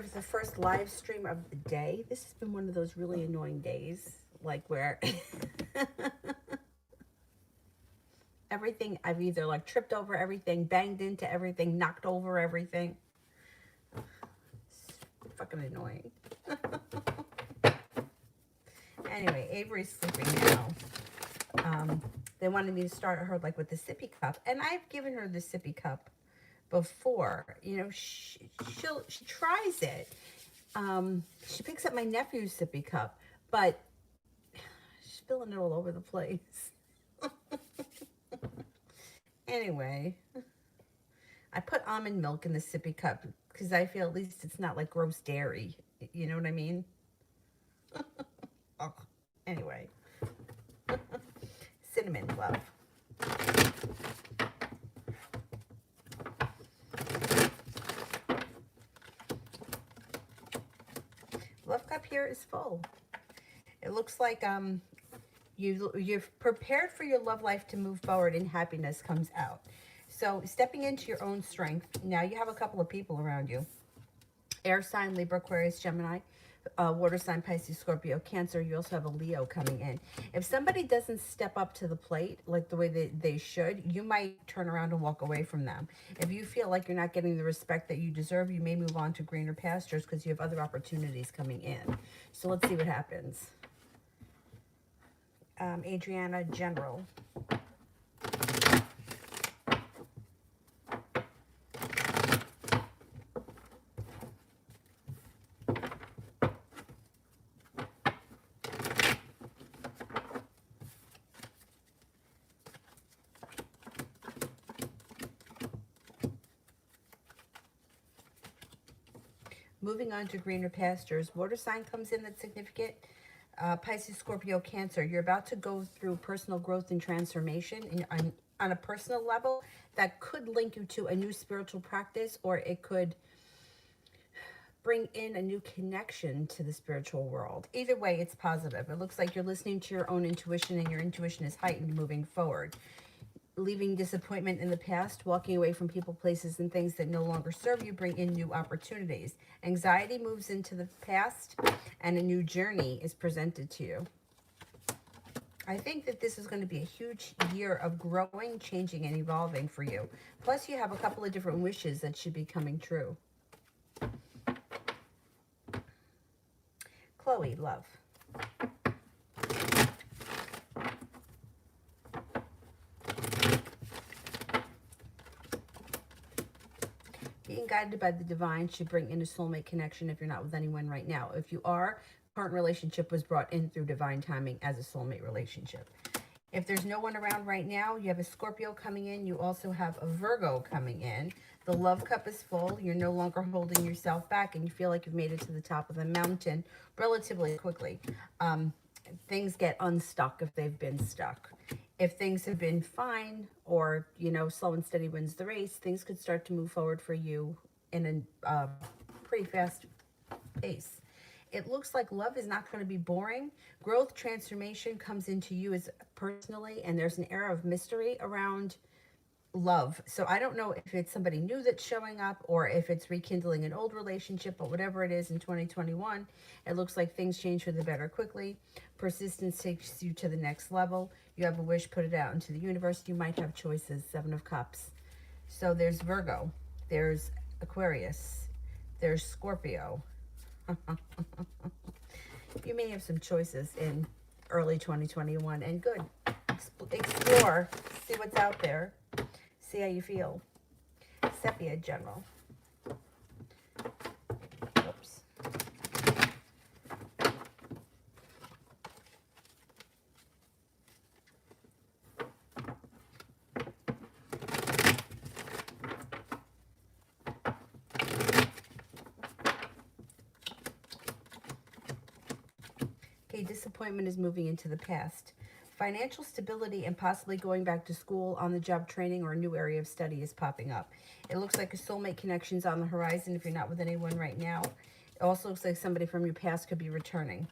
it was the first live stream of the day. This has been one of those really annoying days, like where everything, I've either like tripped over everything, banged into everything, knocked over everything. It's fucking annoying. Anyway, Avery's sleeping now. They wanted me to start her like with the sippy cup, and I've given her the sippy cup before. You know, she tries it. She picks up my nephew's sippy cup, but she's spilling it all over the place. Anyway, I put almond milk in the sippy cup because I feel at least it's not like gross dairy. You know what I mean? Oh, anyway, cinnamon love. Love cup here is full. It looks like you've prepared for your love life to move forward and happiness comes out. So stepping into your own strength. Now you have a couple of people around you. Air sign, Libra, Aquarius, Gemini, water sign, Pisces, Scorpio, Cancer. You also have a Leo coming in. If somebody doesn't step up to the plate like the way they should, you might turn around and walk away from them. If you feel like you're not getting the respect that you deserve, you may move on to greener pastures because you have other opportunities coming in. So let's see what happens. Adriana, General. Moving on to greener pastures. Water sign comes in, that's significant. Pisces, Scorpio, Cancer. You're about to go through personal growth and transformation on a personal level that could link you to a new spiritual practice, or it could bring in a new connection to the spiritual world. Either way, it's positive. It looks like you're listening to your own intuition, and your intuition is heightened moving forward. Leaving disappointment in the past, walking away from people, places, and things that no longer serve you, bring in new opportunities. Anxiety moves into the past, and a new journey is presented to you. I think that this is going to be a huge year of growing, changing, and evolving for you. Plus, you have a couple of different wishes that should be coming true. Chloe, love. Being guided by the divine should bring in a soulmate connection if you're not with anyone right now. If you are, current relationship was brought in through divine timing as a soulmate relationship. If there's no one around right now, you have a Scorpio coming in. You also have a Virgo coming in. The love cup is full. You're no longer holding yourself back, and you feel like you've made it to the top of the mountain relatively quickly. Things get unstuck if they've been stuck. If things have been fine, or, you know, slow and steady wins the race, things could start to move forward for you in a pretty fast pace. It looks like love is not going to be boring. Growth, transformation comes into you as personally, and there's an air of mystery around love. So I don't know if it's somebody new that's showing up, or if it's rekindling an old relationship, but whatever it is in 2021, it looks like things change for the better quickly. Persistence takes you to the next level. You have a wish, put it out into the universe. You might have choices. 7 of Cups. So there's Virgo, there's Aquarius, there's Scorpio. You may have some choices in early 2021, and good. Explore, see what's out there, see how you feel. Sepia, General. Oops. Okay, disappointment is moving into the past. Financial stability and possibly going back to school, on the job training, or a new area of study is popping up. It looks like a soulmate connection's on the horizon if you're not with anyone right now. It also looks like somebody from your past could be returning.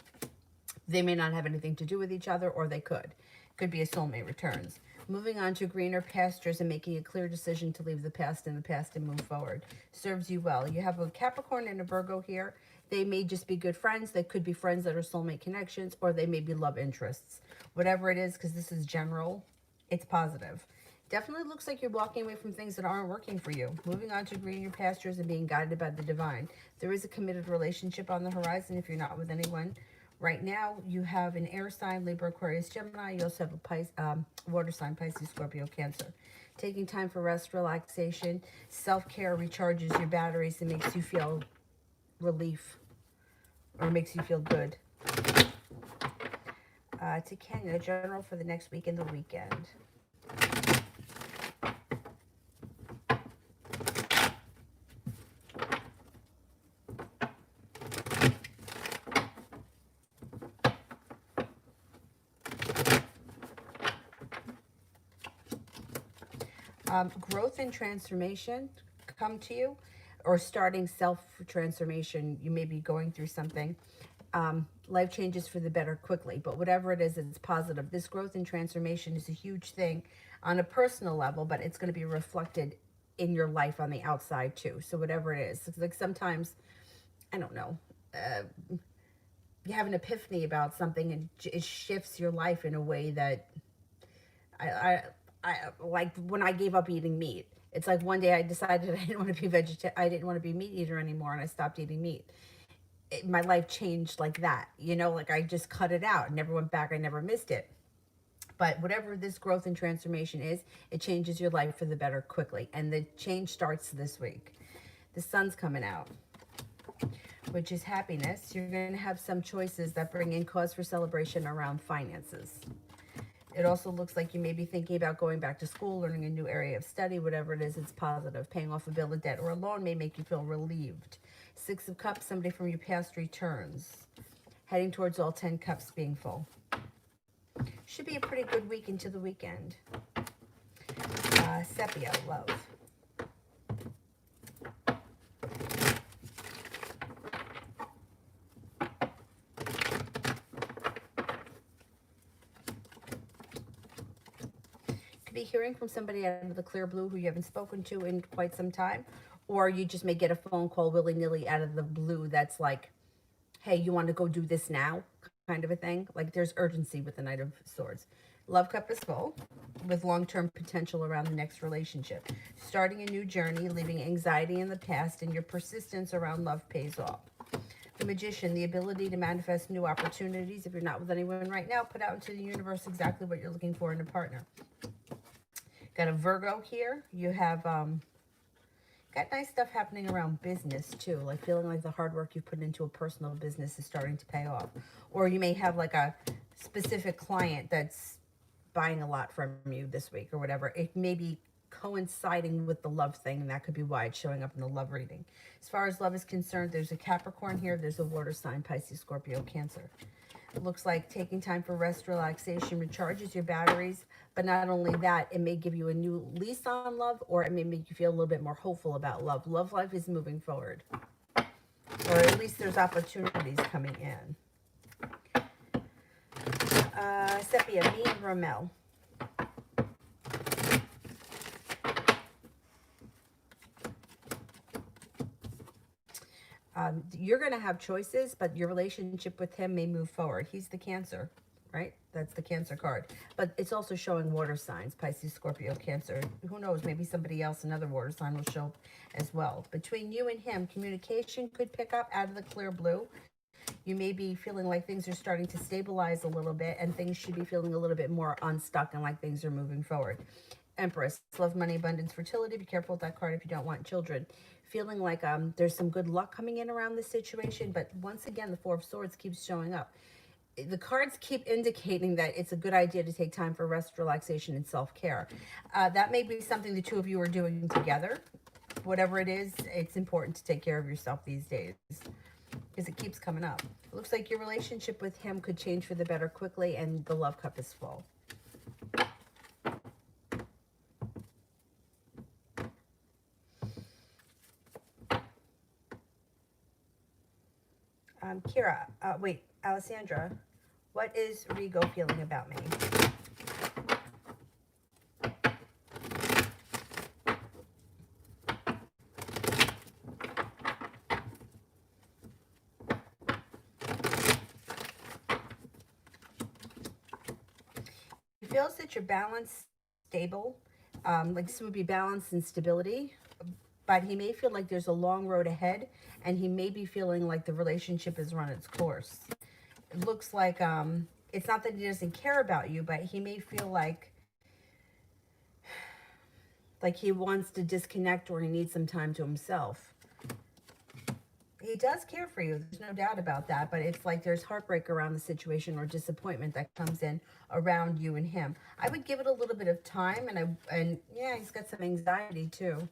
They may not have anything to do with each other, or they could. Could be a soulmate returns. Moving on to greener pastures and making a clear decision to leave the past in the past and move forward. Serves you well. You have a Capricorn and a Virgo here. They may just be good friends. They could be friends that are soulmate connections, or they may be love interests. Whatever it is, because this is general, it's positive. Definitely looks like you're walking away from things that aren't working for you. Moving on to greener pastures and being guided by the divine. There is a committed relationship on the horizon if you're not with anyone. Right now, you have an air sign, Libra, Aquarius, Gemini. You also have a water sign, Pisces, Scorpio, Cancer. Taking time for rest, relaxation, self-care recharges your batteries and makes you feel relief or makes you feel good. To Kenya, general for the next week and the weekend. Growth and transformation come to you, or starting self-transformation. You may be going through something. Life changes for the better quickly, but whatever it is, it's positive. This growth and transformation is a huge thing on a personal level, but it's going to be reflected in your life on the outside too. So whatever it is, it's like sometimes, I don't know, you have an epiphany about something and it shifts your life in a way that I like when I gave up eating meat. It's like one day I decided I didn't want to be I didn't want to be meat eater anymore, and I stopped eating meat. My life changed like that, you know, like I just cut it out, never went back, I never missed it. But whatever this growth and transformation is, it changes your life for the better quickly, and the change starts this week. The sun's coming out, which is happiness. You're going to have some choices that bring in cause for celebration around finances. It also looks like you may be thinking about going back to school, learning a new area of study, whatever it is, it's positive. Paying off a bill of debt or a loan may make you feel relieved. 6 of Cups, somebody from your past returns. Heading towards all 10 cups being full. Should be a pretty good week into the weekend. Sepia, love. Be hearing from somebody out of the clear blue who you haven't spoken to in quite some time, or you just may get a phone call willy-nilly out of the blue that's like, hey, you want to go do this now, kind of a thing. Like there's urgency with the Knight of Swords. Love cup is full with long-term potential around the next relationship. Starting a new journey, leaving anxiety in the past, and your persistence around love pays off. The Magician, the ability to manifest new opportunities. If you're not with anyone right now, put out into the universe exactly what you're looking for in a partner. Got a Virgo here. You have got nice stuff happening around business too, like feeling like the hard work you put into a personal business is starting to pay off. Or you may have like a specific client that's buying a lot from you this week or whatever. It may be coinciding with the love thing, and that could be why it's showing up in the love reading. As far as love is concerned, there's a Capricorn here. There's a water sign, Pisces, Scorpio, Cancer. It looks like taking time for rest, relaxation, recharges your batteries. But not only that, it may give you a new lease on love, or it may make you feel a little bit more hopeful about love. Love life is moving forward. Or at least there's opportunities coming in. Sepia, me and Ramel. You're going to have choices, but your relationship with him may move forward. He's the Cancer, right? That's the Cancer card. But it's also showing water signs, Pisces, Scorpio, Cancer. Who knows? Maybe somebody else, another water sign, will show up as well. Between you and him, communication could pick up out of the clear blue. You may be feeling like things are starting to stabilize a little bit, and things should be feeling a little bit more unstuck and like things are moving forward. Empress, love, money, abundance, fertility. Be careful with that card if you don't want children. Feeling like there's some good luck coming in around this situation, but once again, the Four of Swords keeps showing up. The cards keep indicating that it's a good idea to take time for rest, relaxation, and self-care. That may be something the two of you are doing together. Whatever it is, it's important to take care of yourself these days because it keeps coming up. It looks like your relationship with him could change for the better quickly, and the love cup is full. Kira, wait, Alessandra, what is Rigo feeling about me? feels that you're balanced, stable. Like this would be balance and stability, but he may feel like there's a long road ahead, and he may be feeling like the relationship has run its course. It looks like it's not that he doesn't care about you, but he may feel like he wants to disconnect or he needs some time to himself. He does care for you. There's no doubt about that. But it's like there's heartbreak around the situation or disappointment that comes in around you and him. I would give it a little bit of time, and yeah, he's got some anxiety too.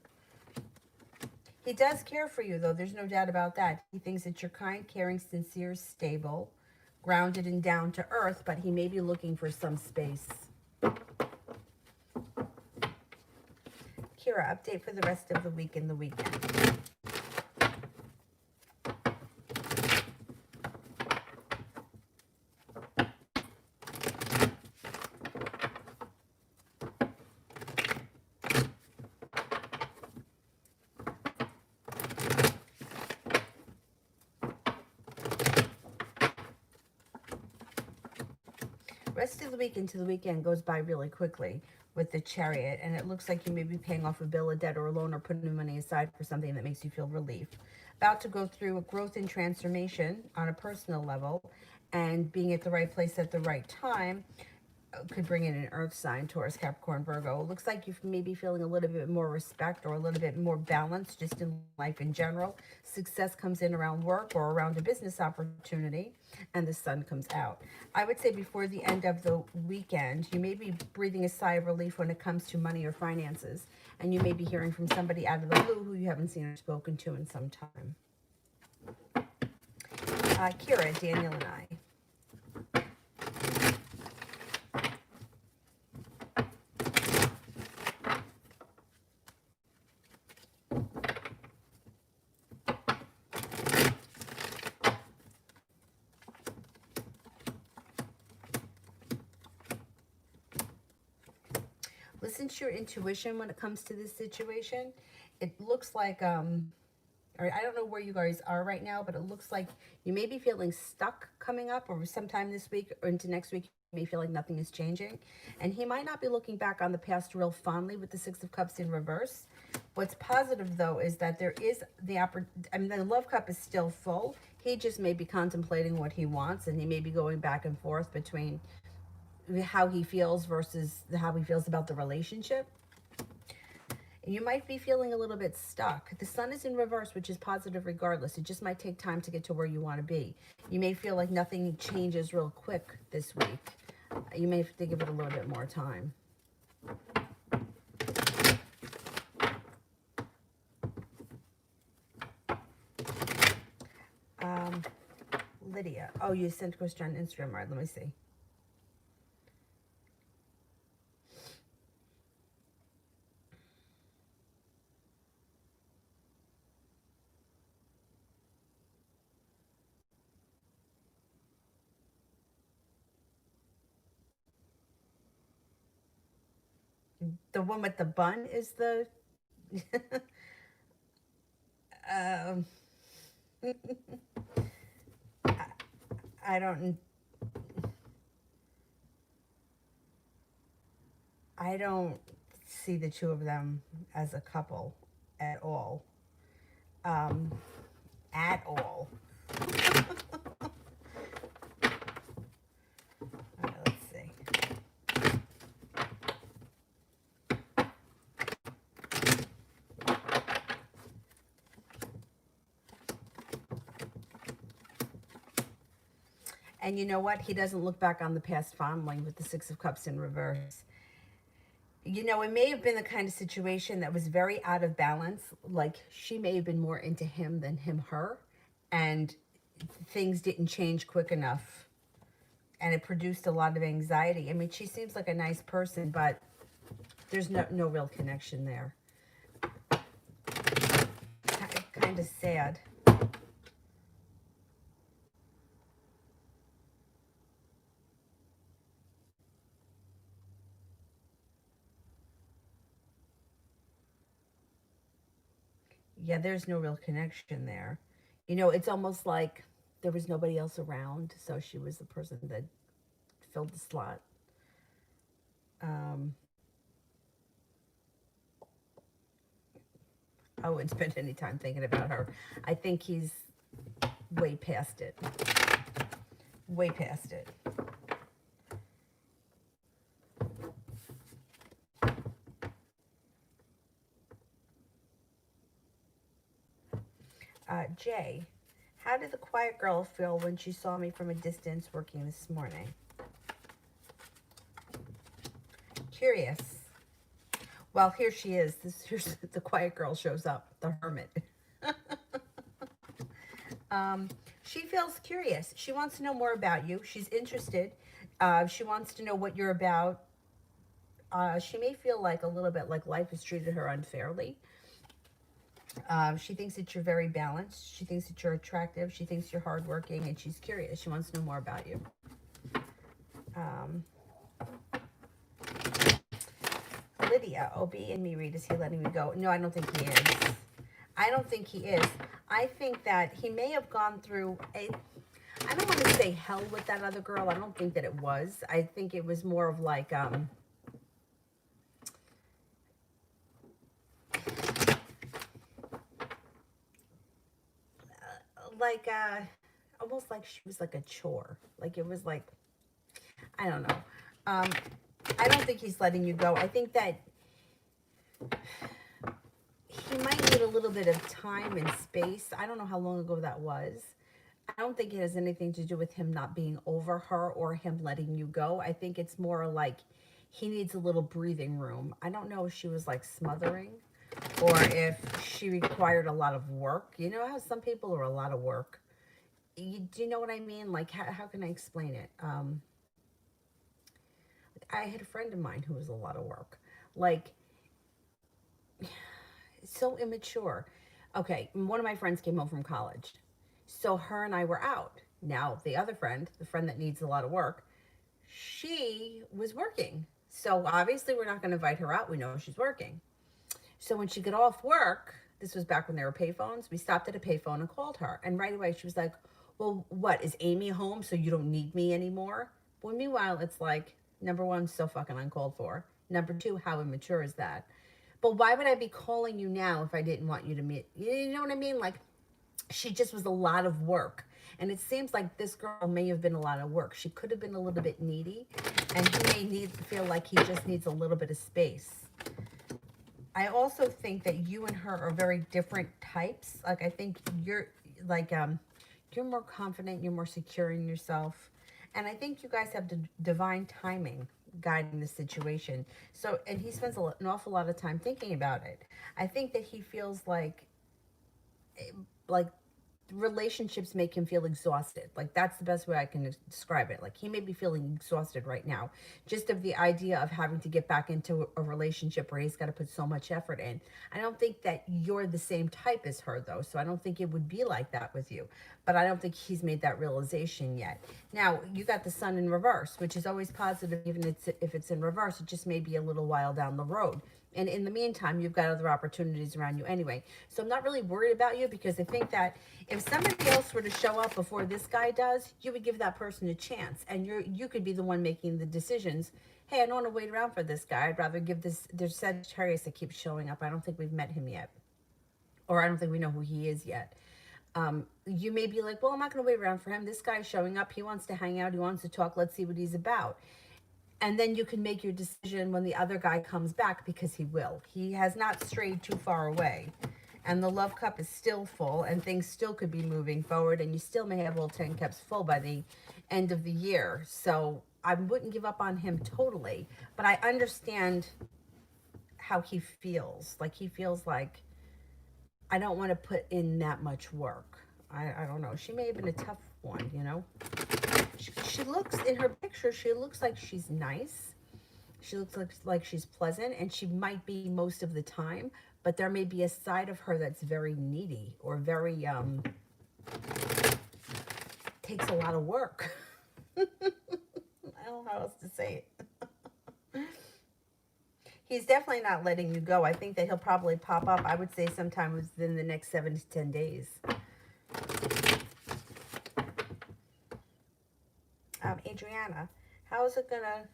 He does care for you though. There's no doubt about that. He thinks that you're kind, caring, sincere, stable, grounded, and down to earth. But he may be looking for some space. Kira, update for the rest of the week and the weekend. Rest of the week into the weekend goes by really quickly with the Chariot, and it looks like you may be paying off a bill, a debt, or a loan, or putting money aside for something that makes you feel relief. About to go through a growth and transformation on a personal level, and being at the right place at the right time could bring in an earth sign, Taurus, Capricorn, Virgo. It looks like you may be feeling a little bit more respect or a little bit more balance just in life in general. Success comes in around work or around a business opportunity, and the sun comes out. I would say before the end of the weekend, you may be breathing a sigh of relief when it comes to money or finances, and you may be hearing from somebody out of the blue who you haven't seen or spoken to in some time. Kira, Daniel, and I. Listen to your intuition when it comes to this situation. It looks like, or I don't know where you guys are right now, but it looks like you may be feeling stuck coming up, or sometime this week or into next week, you may feel like nothing is changing. And he might not be looking back on the past real fondly with the Six of Cups in reverse. What's positive, though, is that there is the love cup is still full. He just may be contemplating what he wants, and he may be going back and forth between how he feels versus how he feels about the relationship. You might be feeling a little bit stuck. The sun is in reverse, which is positive regardless. It just might take time to get to where you want to be. You may feel like nothing changes real quick this week. You may have to give it a little bit more time. Lydia. Oh, you sent a question on Instagram. All right, let me see. The one with the bun is the... um, I don't... I don't see the two of them as a couple at all. At all. Let's see. And you know what? He doesn't look back on the past fondly with the Six of Cups in reverse. You know, it may have been the kind of situation that was very out of balance. Like she may have been more into him than him her. And things didn't change quick enough. And it produced a lot of anxiety. I mean, she seems like a nice person, but there's no real connection there. Kind of sad. Yeah, there's no real connection there. You know, it's almost like there was nobody else around, so she was the person that filled the slot. Um, I wouldn't spend any time thinking about her. I think he's way past it. Way past it. Jay, how did the quiet girl feel when she saw me from a distance working this morning? Curious. Well, here she is. Here's the quiet girl shows up, the hermit. She feels curious. She wants to know more about you. She's interested. She wants to know what you're about. She may feel like a little bit like life has treated her unfairly. She thinks that you're very balanced. She thinks that you're attractive. She thinks you're hardworking, and she's curious. She wants to know more about you. Lydia, OB and me read, is he letting me go? No, I don't think he is. I don't think he is. I think that he may have gone through a, I don't want to say hell with that other girl. I don't think that it was. I think it was more of like, like, almost like she was like a chore. Like it was like, I don't know. I don't think he's letting you go. I think that he might need a little bit of time and space. I don't know how long ago that was. I don't think it has anything to do with him not being over her or him letting you go. I think it's more like he needs a little breathing room. I don't know if she was like smothering or if she required a lot of work. You know how some people are a lot of work? Do you know what I mean? Like, how can I explain it? I had a friend of mine who was a lot of work. Like, so immature. Okay, one of my friends came home from college. So her and I were out. Now, the other friend, the friend that needs a lot of work, she was working. So obviously, we're not going to invite her out. We know she's working. So when she got off work, this was back when there were payphones, we stopped at a payphone and called her. And right away, she was like, well, what? Is Amy home so you don't need me anymore? Well, meanwhile, it's like, number one, so fucking uncalled for. Number two, how immature is that? But why would I be calling you now if I didn't want you to meet? You know what I mean? Like, she just was a lot of work. And it seems like this girl may have been a lot of work. She could have been a little bit needy, and he may need to feel like he just needs a little bit of space. I also think that you and her are very different types. Like, I think you're like, you're more confident, you're more secure in yourself. And I think you guys have divine timing guiding the situation. So, and he spends an awful lot of time thinking about it. I think that he feels like relationships make him feel exhausted. Like, that's the best way I can describe it. Like, he may be feeling exhausted right now just of the idea of having to get back into a relationship where he's got to put so much effort in. I don't think that you're the same type as her, though, so I don't think it would be like that with you. But I don't think he's made that realization yet. Now, you got the sun in reverse, which is always positive. Even if it's in reverse, it just may be a little while down the road. And in the meantime, you've got other opportunities around you anyway. So I'm not really worried about you, because I think that if somebody else were to show up before this guy does, you would give that person a chance. And you could be the one making the decisions. Hey, I don't want to wait around for this guy. I'd rather give this. There's Sagittarius that keeps showing up. I don't think we've met him yet. Or I don't think we know who he is yet. You may be like, well, I'm not going to wait around for him. This guy's showing up. He wants to hang out. He wants to talk. Let's see what he's about. And then you can make your decision when the other guy comes back, because he will. He has not strayed too far away. And the love cup is still full, and things still could be moving forward, and you still may have all 10 cups full by the end of the year. So I wouldn't give up on him totally, but I understand how he feels. Like, he feels like, I don't want to put in that much work. I don't know. She may have been a tough one, you know? She looks, in her picture, she looks like she's nice. She looks like she's pleasant, and she might be most of the time, but there may be a side of her that's very needy or very, takes a lot of work. I don't know how else to say it. He's definitely not letting you go. I think that he'll probably pop up, I would say, sometime within the next 7 to 10 days. Adriana, how is it going to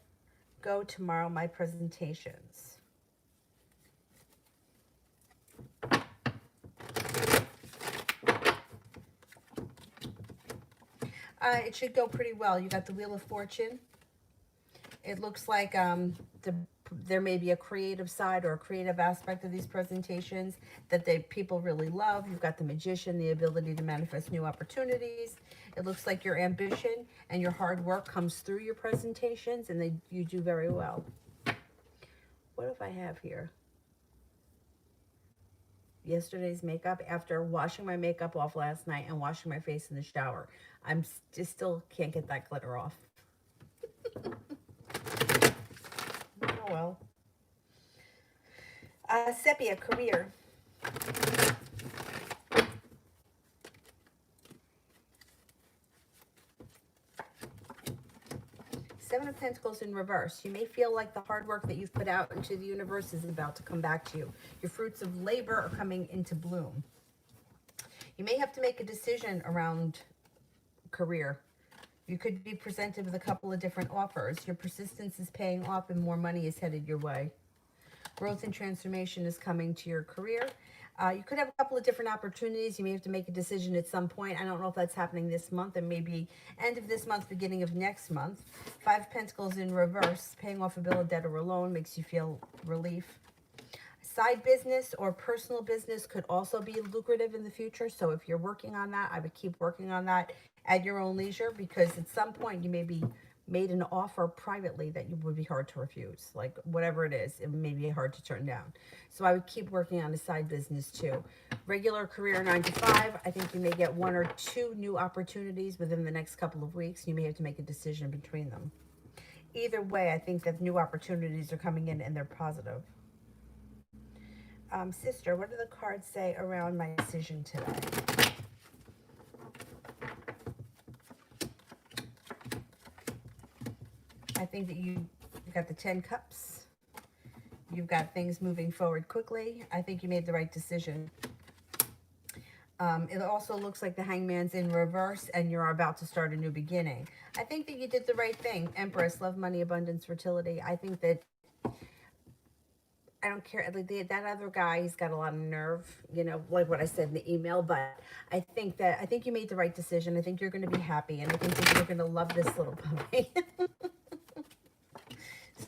go tomorrow, my presentations? It should go pretty well. You got the Wheel of Fortune. It looks like there may be a creative side or a creative aspect of these presentations that people really love. You've got the Magician, the ability to manifest new opportunities. It looks like your ambition and your hard work comes through your presentations, and you do very well. What if I have here? Yesterday's makeup. After washing my makeup off last night and washing my face in the shower, I'm still can't get that glitter off. Oh well. Sepia, career. Seven of Pentacles in reverse. You may feel like the hard work that you've put out into the universe is about to come back to you. Your fruits of labor are coming into bloom. You may have to make a decision around career. You could be presented with a couple of different offers. Your persistence is paying off and more money is headed your way. Growth and transformation is coming to your career. You could have a couple of different opportunities. You may have to make a decision at some point. I don't know if that's happening this month, and maybe end of this month, beginning of next month. Five of Pentacles in reverse. Paying off a bill, a debt, or a loan makes you feel relief. Side business or personal business could also be lucrative in the future. So if you're working on that, I would keep working on that at your own leisure, because at some point you may be made an offer privately that you would be hard to refuse. Like whatever it is, it may be hard to turn down. So I would keep working on a side business too. Regular career 9 to 5. I think you may get 1 or 2 new opportunities within the next couple of weeks. You may have to make a decision between them. Either way, I think that new opportunities are coming in and they're positive. Sister, what do the cards say around my decision today? I think that you've got the 10 cups. You've got things moving forward quickly. I think you made the right decision. It also looks like the Hangman's in reverse and you're about to start a new beginning. I think that you did the right thing. Empress, love, money, abundance, fertility. I think that I don't care. Like that other guy, he's got a lot of nerve, you know, like what I said in the email. But I think you made the right decision. I think you're going to be happy. And I think that you're going to love this little puppy.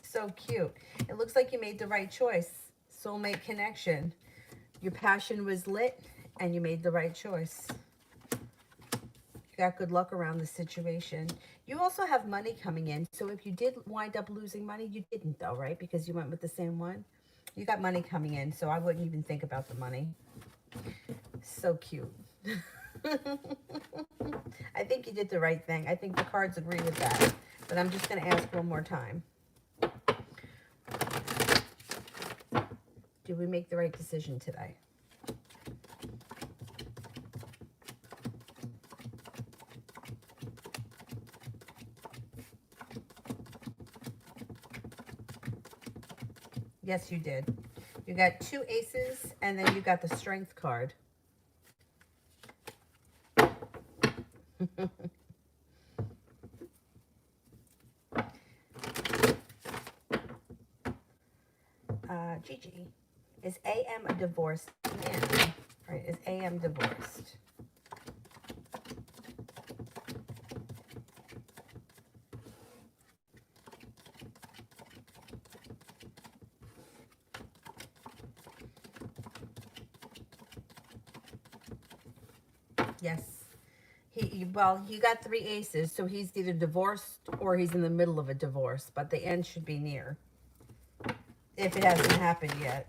So cute. It looks like you made the right choice. Soulmate connection. Your passion was lit and you made the right choice. You got good luck around the situation. You also have money coming in. So if you did wind up losing money, you didn't though, right? Because you went with the same one. You got money coming in, so I wouldn't even think about the money. So cute. I think you did the right thing. I think the cards agree with that. But I'm just going to ask one more time. Did we make the right decision today? Yes, you did. You got 2 aces, and then you got the strength card. Gigi, is AM a divorced man? Right, is AM divorced? Yes. Well, you got 3 aces, so he's either divorced or he's in the middle of a divorce, but the end should be near. If it hasn't happened yet.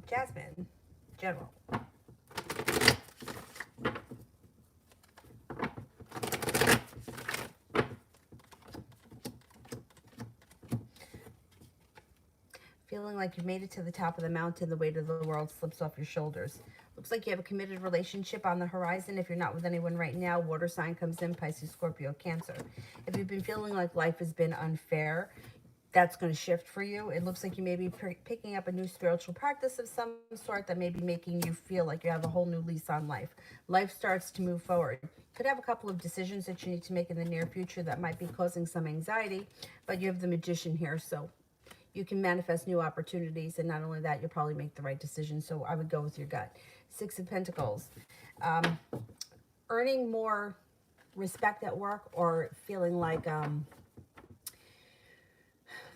Jasmine, General. Feeling like you've made it to the top of the mountain, the weight of the world slips off your shoulders. Looks like you have a committed relationship on the horizon. If you're not with anyone right now, water sign comes in, Pisces, Scorpio, Cancer. If you've been feeling like life has been unfair, that's going to shift for you. It looks like you may be picking up a new spiritual practice of some sort that may be making you feel like you have a whole new lease on life. Life starts to move forward. You could have a couple of decisions that you need to make in the near future that might be causing some anxiety, but you have the Magician here, so you can manifest new opportunities, and not only that, you'll probably make the right decision. So I would go with your gut. Six of Pentacles. Earning more respect at work, or feeling like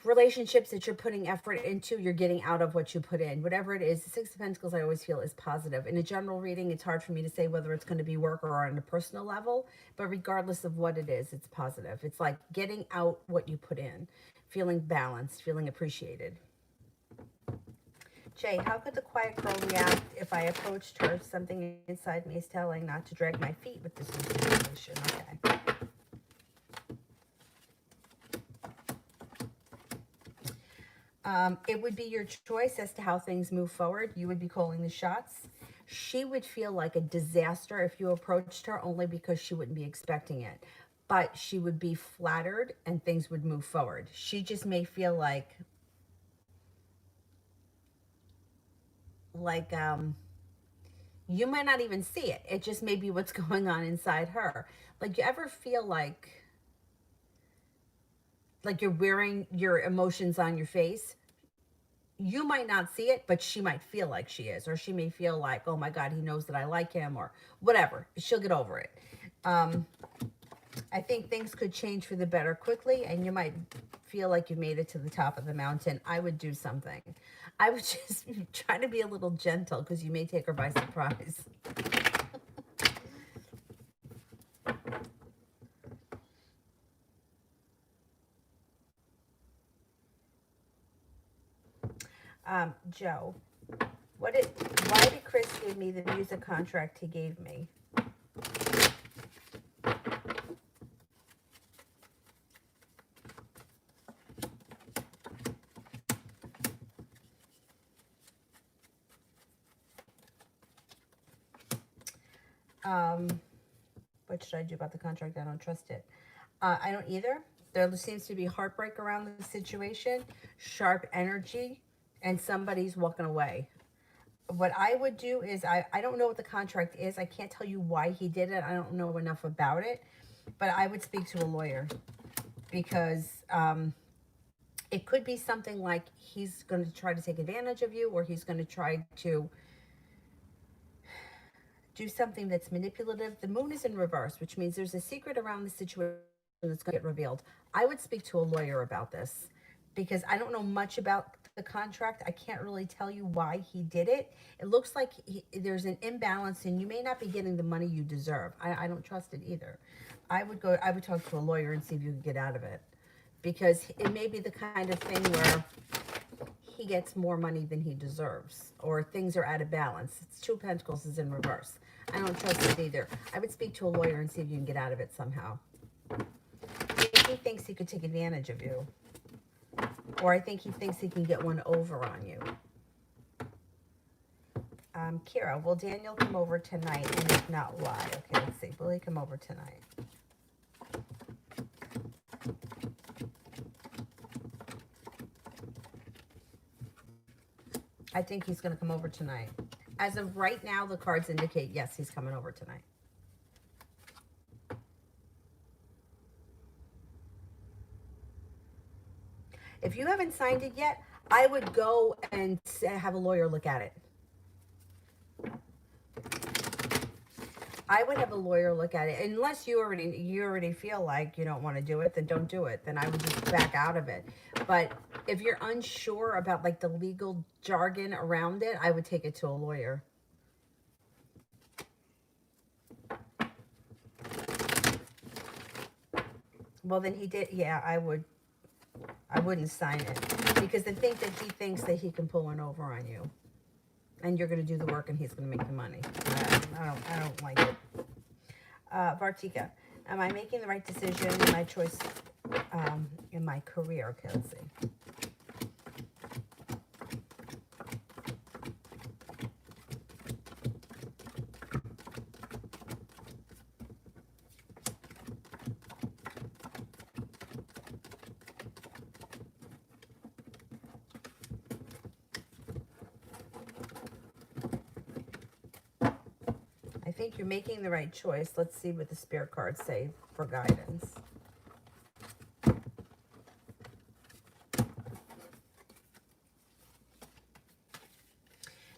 relationships that you're putting effort into, you're getting out of what you put in. Whatever it is, the Six of Pentacles I always feel is positive. In a general reading, it's hard for me to say whether it's going to be work or on a personal level, but regardless of what it is, it's positive. It's like getting out what you put in, feeling balanced, feeling appreciated. Jay, how could the quiet girl react if I approached her? Something inside me is telling not to drag my feet with this situation. Okay. It would be your choice as to how things move forward. You would be calling the shots. She would feel like a disaster if you approached her, only because she wouldn't be expecting it. But she would be flattered and things would move forward. She just may feel like you might not even see it. It just may be what's going on inside her. Like, you ever feel like you're wearing your emotions on your face? You might not see it, but she might feel like she is, or she may feel like, oh my God, he knows that I like him, or whatever. She'll get over it. I think things could change for the better quickly, and you might feel like you made it to the top of the mountain. I would do something. I would just try to be a little gentle, because you may take her by surprise. Joe, why did Chris give me the music contract he gave me? What should I do about the contract? I don't trust it. I don't either. There seems to be heartbreak around the situation, sharp energy, and somebody's walking away. What I would do is, I don't know what the contract is. I can't tell you why he did it. I don't know enough about it. But I would speak to a lawyer, because it could be something like he's going to try to take advantage of you, or he's going to try to do something that's manipulative. The moon is in reverse, which means there's a secret around the situation that's going to get revealed. I would speak to a lawyer about this, because I don't know much about the contract. I can't really tell you why he did it. It looks like there's an imbalance, and you may not be getting the money you deserve. I don't trust it either. I would talk to a lawyer and see if you could get out of it, because it may be the kind of thing where he gets more money than he deserves, or things are out of balance. It's Two of Pentacles is in reverse. I don't trust it either. I would speak to a lawyer and see if you can get out of it somehow. He thinks he could take advantage of you, or I think he thinks he can get one over on you. Kira, will Daniel come over tonight? And if not, why? Okay, let's see. Will he come over tonight? I think he's going to come over tonight. As of right now, the cards indicate, yes, he's coming over tonight. If you haven't signed it yet, I would go and have a lawyer look at it. I would have a lawyer look at it. Unless you already feel like you don't want to do it, then don't do it. Then I would just back out of it. But if you're unsure about like the legal jargon around it, I would take it to a lawyer. Well, then he did. Yeah, I wouldn't sign it, because then think that he thinks that he can pull one over on you, and you're going to do the work and he's going to make the money. I don't like it. Vartika, am I making the right decision in my choice in my career? Okay, let's see. think you're making the right choice. Let's see what the Spirit cards say for guidance.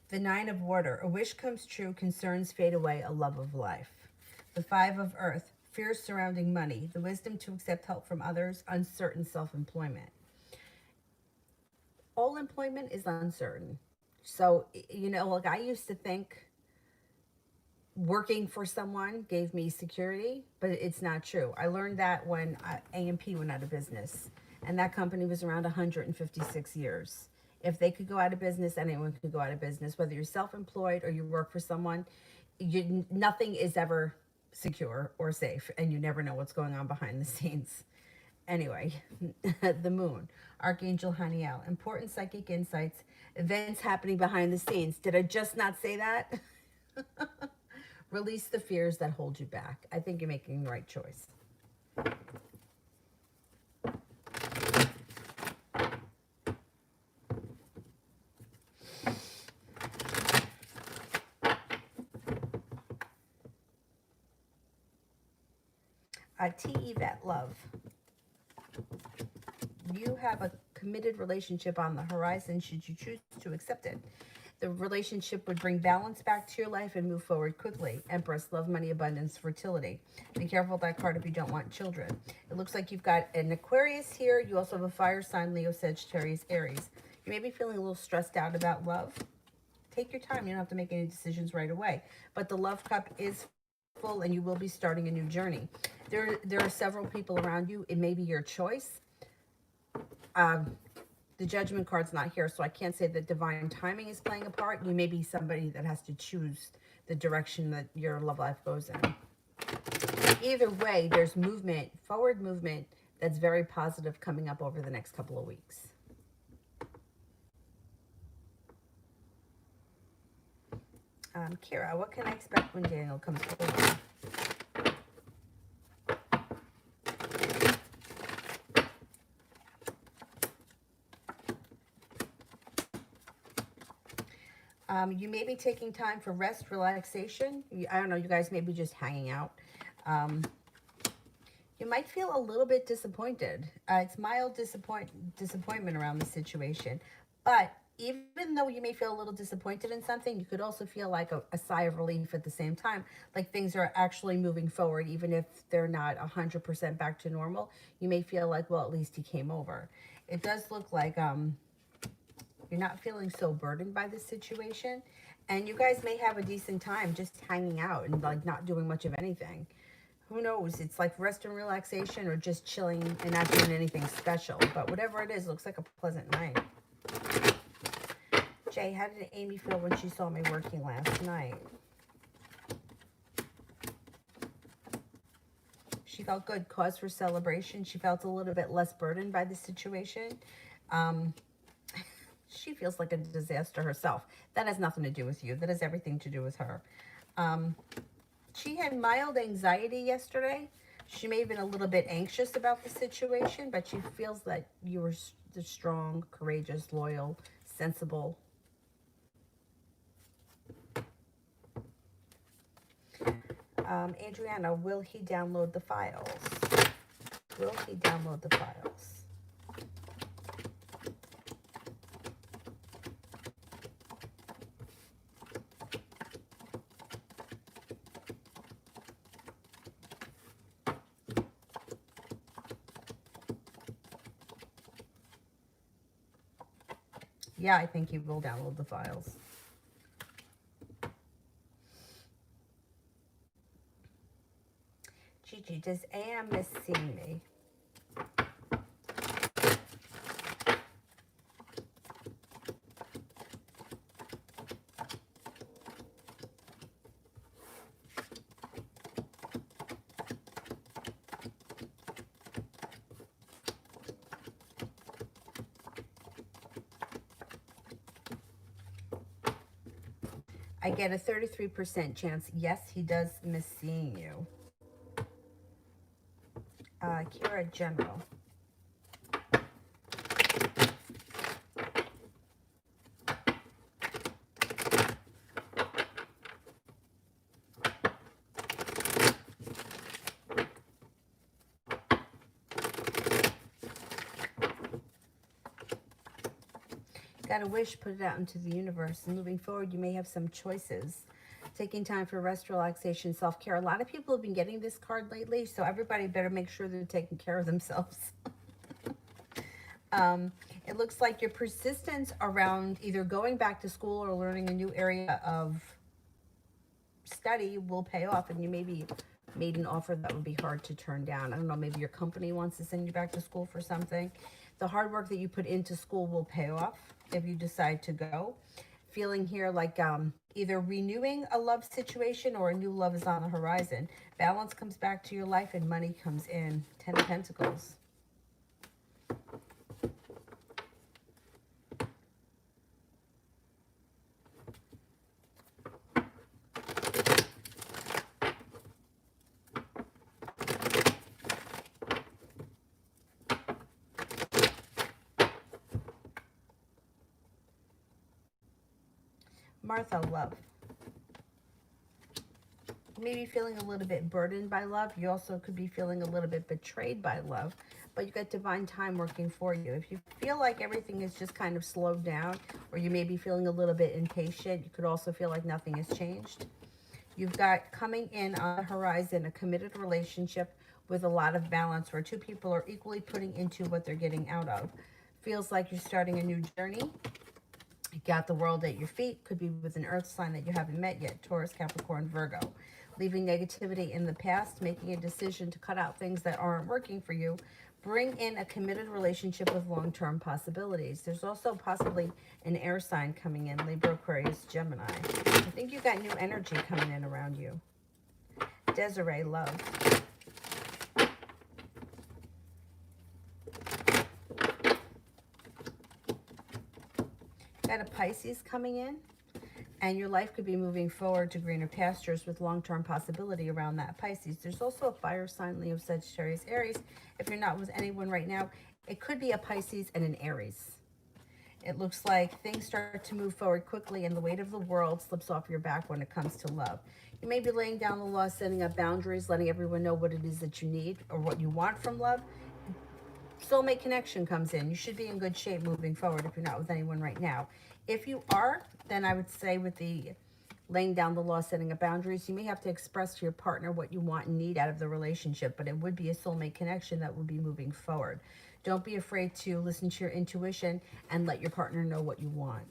The Nine of Water. A wish comes true, concerns fade away, a love of life. The Five of Earth. Fears surrounding money. The wisdom to accept help from others. Uncertain self-employment. All employment is uncertain. So, you know, like I used to think working for someone gave me security, but it's not true. I learned that when A&P went out of business, and that company was around 156 years. If they could go out of business, anyone could go out of business. Whether you're self-employed or you work for someone, nothing is ever secure or safe, and you never know what's going on behind the scenes. Anyway, the Moon, Archangel Haniel, important psychic insights, events happening behind the scenes. Did I just not say that? Release the fears that hold you back. I think you're making the right choice. T. Yvette, love. You have a committed relationship on the horizon should you choose to accept it. The relationship would bring balance back to your life and move forward quickly. Empress, love, money, abundance, fertility. Be careful with that card if you don't want children. It looks like you've got an Aquarius here. You also have a fire sign, Leo, Sagittarius, Aries. You may be feeling a little stressed out about love. Take your time. You don't have to make any decisions right away. But the love cup is full and you will be starting a new journey. There are several people around you. It may be your choice. The Judgment card's not here, so I can't say that divine timing is playing a part. You may be somebody that has to choose the direction that your love life goes in. Either way, there's movement, forward movement, that's very positive coming up over the next couple of weeks. Kira, what can I expect when Daniel comes forward? You may be taking time for rest, relaxation. I don't know, you guys may be just hanging out. You might feel a little bit disappointed. It's mild disappointment around the situation. But even though you may feel a little disappointed in something, you could also feel like a sigh of relief at the same time. Like things are actually moving forward, even if they're not 100% back to normal. You may feel like, well, at least he came over. It does look like you're not feeling so burdened by this situation. And you guys may have a decent time just hanging out and like not doing much of anything. Who knows? It's like rest and relaxation or just chilling and not doing anything special. But whatever it is, looks like a pleasant night. Jay, how did Amy feel when she saw me working last night? She felt good. Cause for celebration. She felt a little bit less burdened by the situation. She feels like a disaster herself. That has nothing to do with you. That has everything to do with her. She had mild anxiety yesterday. She may have been a little bit anxious about the situation, but she feels that you were strong, courageous, loyal, sensible. Adriana, will he download the files? Will he download the files? Yeah, I think he will download the files. Gigi, does AM miss seeing me? I get a 33% chance. Yes, he does miss seeing you. Kira, General. Got a wish, put it out into the universe. And moving forward, you may have some choices. Taking time for rest, relaxation, self-care. A lot of people have been getting this card lately, so everybody better make sure they're taking care of themselves. It looks like your persistence around either going back to school or learning a new area of study will pay off, and you maybe made an offer that would be hard to turn down. I don't know, maybe your company wants to send you back to school for something. The hard work that you put into school will pay off if you decide to go. Feeling here like either renewing a love situation or a new love is on the horizon. Balance comes back to your life and money comes in. 10 of Pentacles. Martha, love. Maybe feeling a little bit burdened by love. You also could be feeling a little bit betrayed by love, but you got divine time working for you. If you feel like everything is just kind of slowed down, or you may be feeling a little bit impatient, you could also feel like nothing has changed. You've got coming in on the horizon a committed relationship with a lot of balance where two people are equally putting into what they're getting out of. Feels like you're starting a new journey. You got the world at your feet. Could be with an earth sign that you haven't met yet. Taurus, Capricorn, Virgo. Leaving negativity in the past. Making a decision to cut out things that aren't working for you. Bring in a committed relationship with long-term possibilities. There's also possibly an air sign coming in. Libra, Aquarius, Gemini. I think you got new energy coming in around you. Desiree, love. Got a Pisces coming in, and your life could be moving forward to greener pastures with long-term possibility around that Pisces. There's also a fire sign, Leo, Sagittarius, Aries. If you're not with anyone right now, it could be a Pisces and an Aries. It looks like things start to move forward quickly and the weight of the world slips off your back when it comes to love. You may be laying down the law, setting up boundaries, letting everyone know what it is that you need or what you want from love. Soulmate connection comes in. You should be in good shape moving forward if you're not with anyone right now. If you are, then I would say with the laying down the law, setting up boundaries, you may have to express to your partner what you want and need out of the relationship, but it would be a soulmate connection that would be moving forward. Don't be afraid to listen to your intuition and let your partner know what you want.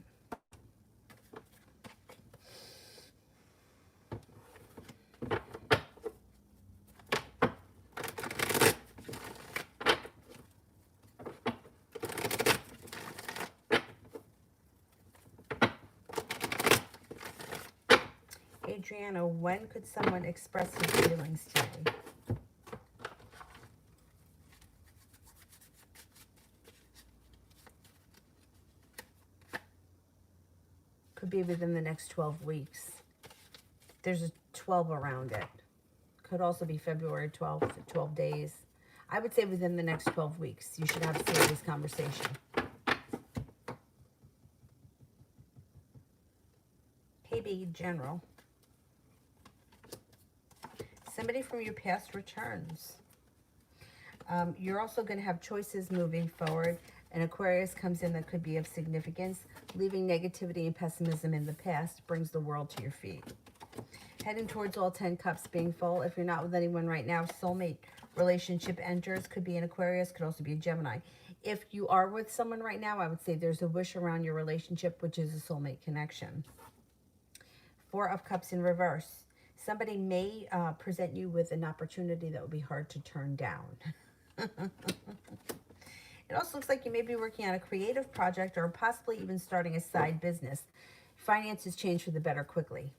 Adriana, when could someone express his feelings today? Could be within the next 12 weeks. There's a 12 around it. Could also be February 12th, 12 days. I would say within the next 12 weeks, you should have a serious conversation. KB General. Somebody from your past returns. You're also going to have choices moving forward. An Aquarius comes in that could be of significance. Leaving negativity and pessimism in the past brings the world to your feet. Heading towards all 10 cups being full. If you're not with anyone right now, soulmate relationship enters. Could be an Aquarius, could also be a Gemini. If you are with someone right now, I would say there's a wish around your relationship, which is a soulmate connection. 4 of Cups in reverse. Somebody may present you with an opportunity that will be hard to turn down. It also looks like you may be working on a creative project or possibly even starting a side business. Finances change for the better quickly.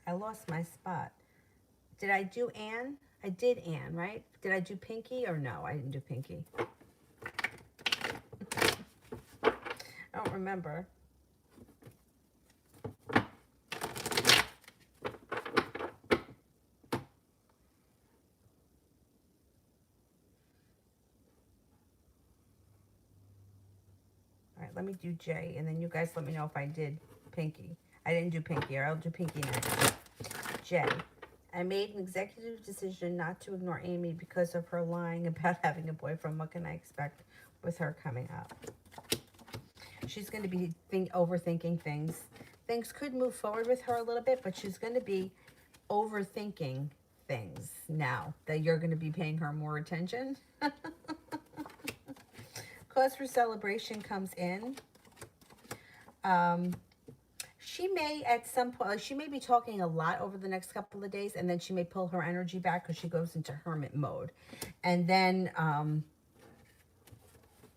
I lost my spot. Did I do Anne? I did Anne, right? Did I do Pinky or no? I didn't do Pinky. don't remember. All right, let me do J, and then you guys let me know if I did Pinky. I didn't do Pinky, or I'll do Pinky next. J. I made an executive decision not to ignore Amy because of her lying about having a boyfriend. What can I expect with her coming up? She's going to be overthinking things. Things could move forward with her a little bit, but she's going to be overthinking things now that you're going to be paying her more attention. Cause for celebration comes in. She may at some point, she may be talking a lot over the next couple of days, and then she may pull her energy back because she goes into hermit mode. And then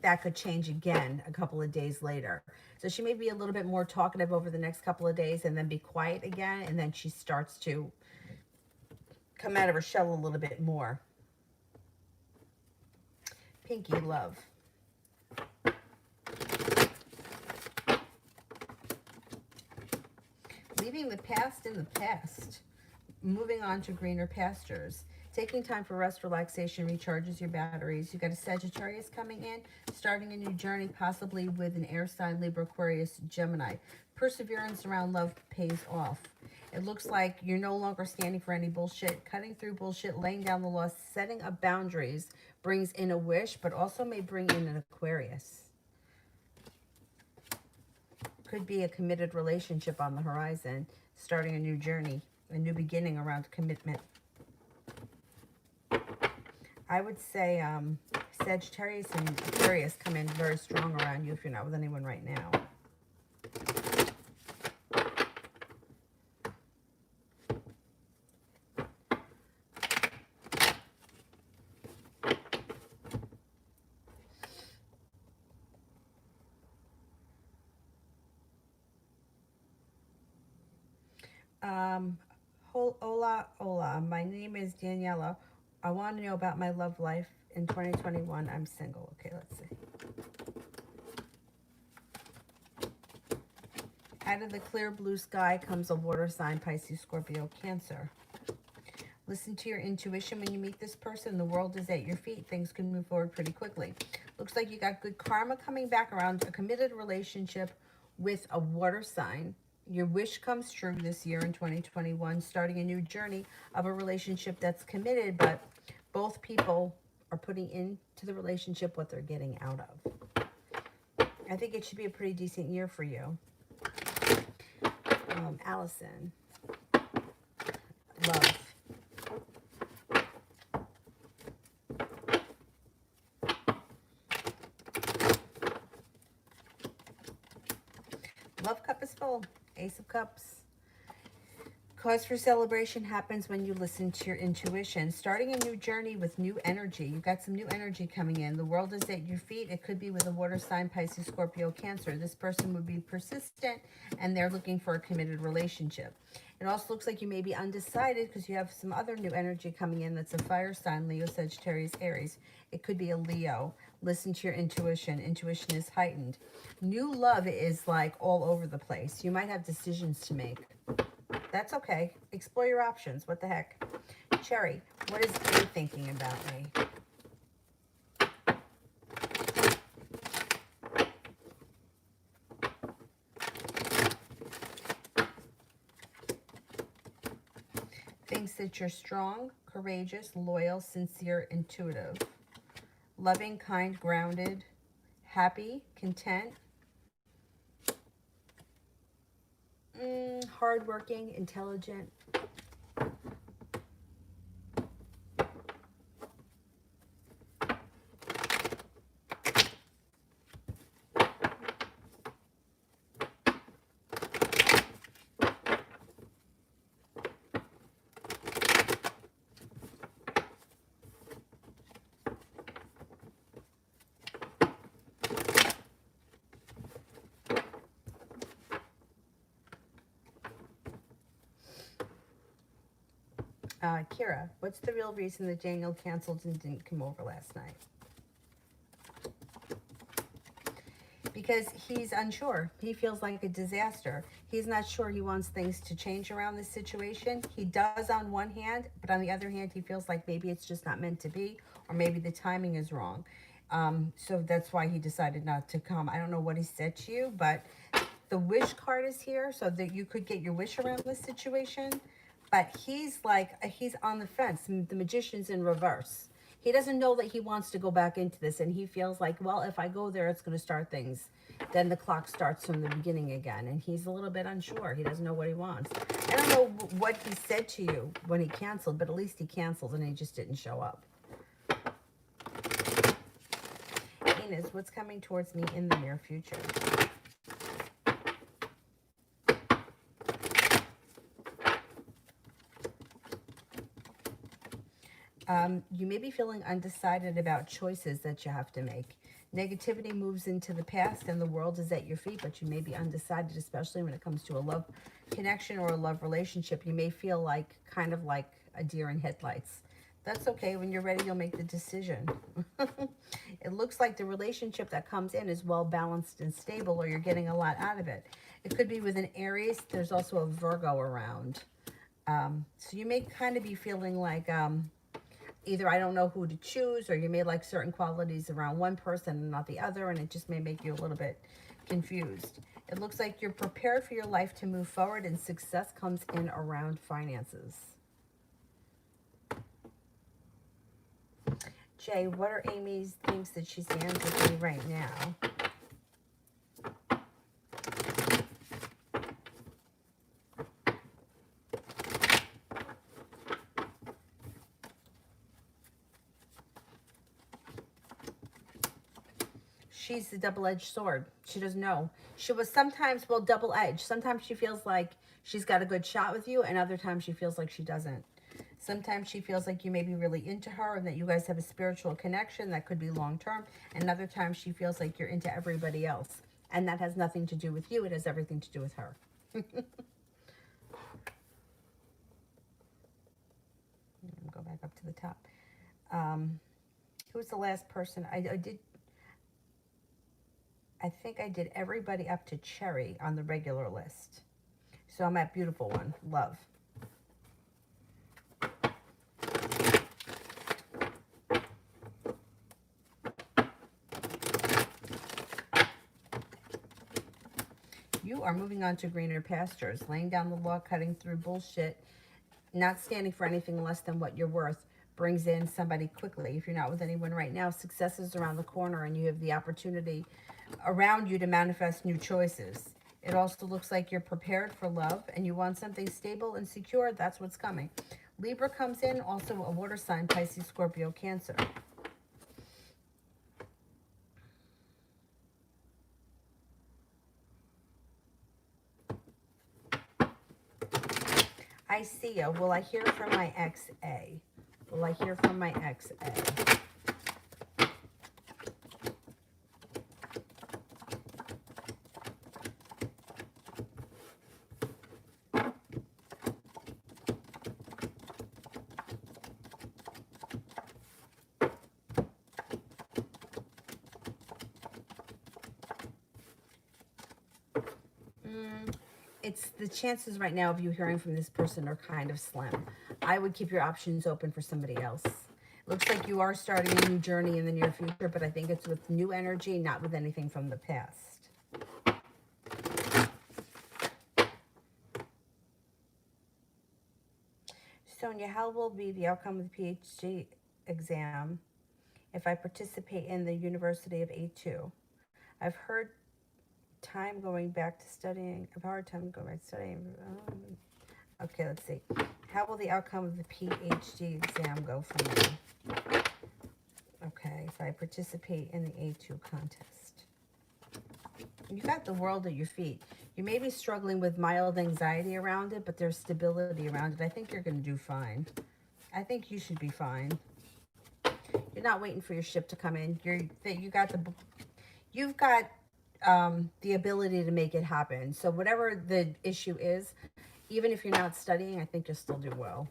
that could change again a couple of days later. So she may be a little bit more talkative over the next couple of days and then be quiet again. And then she starts to come out of her shell a little bit more. Pinky, love. Leaving the past in the past. Moving on to greener pastures. Taking time for rest, relaxation, recharges your batteries. You got a Sagittarius coming in, starting a new journey, possibly with an air sign, Libra, Aquarius, Gemini. Perseverance around love pays off. It looks like you're no longer standing for any bullshit. Cutting through bullshit, laying down the law, setting up boundaries brings in a wish, but also may bring in an Aquarius. Could be a committed relationship on the horizon, starting a new journey, a new beginning around commitment. I would say Sagittarius and Aquarius come in very strong around you if you're not with anyone right now. Hola, my name is Daniela. I want to know about my love life in 2021. I'm single. Okay, let's see. Out of the clear blue sky comes a water sign, Pisces, Scorpio, Cancer. Listen to your intuition when you meet this person. The world is at your feet. Things can move forward pretty quickly. Looks like you got good karma coming back around a committed relationship with a water sign. Your wish comes true this year in 2021, starting a new journey of a relationship that's committed, but both people are putting into the relationship what they're getting out of. I think it should be a pretty decent year for you. Allison. Love. Love cup is full. Ace of Cups. Cause for celebration happens when you listen to your intuition. Starting a new journey with new energy. You've got some new energy coming in. The world is at your feet. It could be with a water sign, Pisces, Scorpio, Cancer. This person would be persistent and they're looking for a committed relationship. It also looks like you may be undecided because you have some other new energy coming in that's a fire sign, Leo, Sagittarius, Aries. It could be a Leo. Listen to your intuition. Intuition is heightened. New love is like all over the place. You might have decisions to make. That's okay. Explore your options. What the heck? Cherry, what is A thinking about me? Thinks that you're strong, courageous, loyal, sincere, intuitive, loving, kind, grounded, happy, content, hardworking, intelligent. Kira, what's the real reason that Daniel canceled and didn't come over last night? because he's unsure. He feels like a disaster. He's not sure he wants things to change around this situation. He does on one hand, but on the other hand, he feels like maybe it's just not meant to be, or maybe the timing is wrong. So that's why he decided not to come. I don't know what he said to you, but the wish card is here so that you could get your wish around this situation. But he's like, he's on the fence. The magician's in reverse. He doesn't know that he wants to go back into this, and he feels like, well, if I go there, it's going to start things. Then the clock starts from the beginning again, and he's a little bit unsure. He doesn't know what he wants. I don't know what he said to you when he canceled, but at least he canceled, and he just didn't show up. Inez, what's coming towards me in the near future? You may be feeling undecided about choices that you have to make. Negativity moves into the past and the world is at your feet, but you may be undecided, especially when it comes to a love connection or a love relationship. You may feel like, kind of like a deer in headlights. That's okay. When you're ready, you'll make the decision. It looks like the relationship that comes in is well balanced and stable, or you're getting a lot out of it. It could be with an Aries. There's also a Virgo around. So you may kind of be feeling like, either I don't know who to choose, or you may like certain qualities around one person and not the other, and it just may make you a little bit confused. It looks like you're prepared for your life to move forward, and success comes in around finances. Jay, what are Amy's things that she stands with me right now? She's the double-edged sword. She doesn't know. She was sometimes, well, double-edged. Sometimes she feels like she's got a good shot with you, and other times she feels like she doesn't. Sometimes she feels like you may be really into her and that you guys have a spiritual connection that could be long-term, and other times she feels like you're into everybody else, and that has nothing to do with you. It has everything to do with her. Go back up to the top. Who was the last person? I think I did everybody up to Cherry on the regular list. So I'm at beautiful one. Love. You are moving on to greener pastures, laying down the law, cutting through bullshit, not standing for anything less than what you're worth, brings in somebody quickly. If you're not with anyone right now, success is around the corner, and you have the opportunity around you to manifest new choices. It also looks like you're prepared for love, and you want something stable and secure. That's what's coming. Libra comes in, also a water sign, Pisces, Scorpio, Cancer. I see you. Will I hear from my ex-A? Will I hear from my ex-A? It's the chances right now of you hearing from this person are kind of slim. I would keep your options open for somebody else. Looks like you are starting a new journey in the near future, but I think it's with new energy, not with anything from the past. Sonia, how will be the outcome of the PhD exam if I participate in the University of A2? I've heard time going back to studying. I've heard time going back to studying. Okay, let's see. How will the outcome of the PhD exam go for me? Okay, if I participate in the A2 contest. You got the world at your feet. You may be struggling with mild anxiety around it, but there's stability around it. I think you're going to do fine. I think you should be fine. You're not waiting for your ship to come in. You've got the ability to make it happen. So whatever the issue is, even if you're not studying, I think you'll still do well.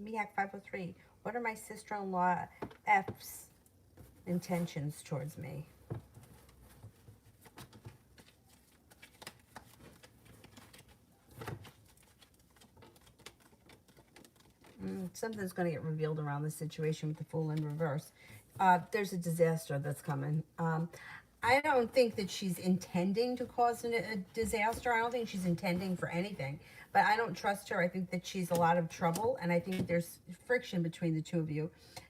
Miak 503. What are my sister-in-law F's intentions towards me? Something's going to get revealed around the situation with the Fool in reverse. There's a disaster that's coming. I don't think that she's intending to cause a disaster. I don't think she's intending for anything. But I don't trust her. I think that she's a lot of trouble. And I think there's friction between the two of you.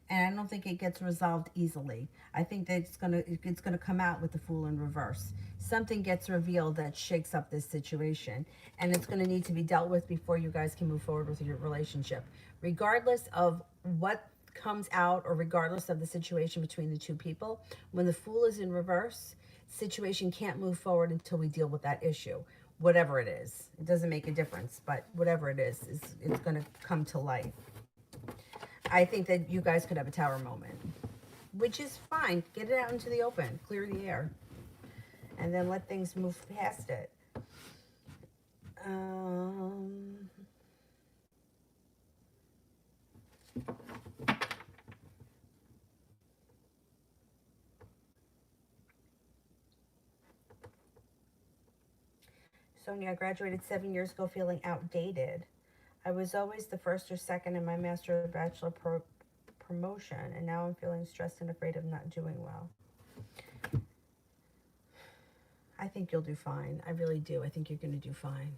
And I don't think it gets resolved easily. I think that it's gonna come out with the Fool in reverse. Something gets revealed that shakes up this situation. And it's going to need to be dealt with before you guys can move forward with your relationship. Regardless of what comes out or regardless of the situation between the two people, when the Fool is in reverse, situation can't move forward until we deal with that issue. Whatever it is, it doesn't make a difference, but whatever it is it's going to come to light. I think that you guys could have a tower moment, which is fine. Get it out into the open, clear the air, and then let things move past it. Sonia, I graduated 7 years ago feeling outdated. I was always the first or second in my master or bachelor promotion, and now I'm feeling stressed and afraid of not doing well. I think you'll do fine. I really do. I think you're going to do fine.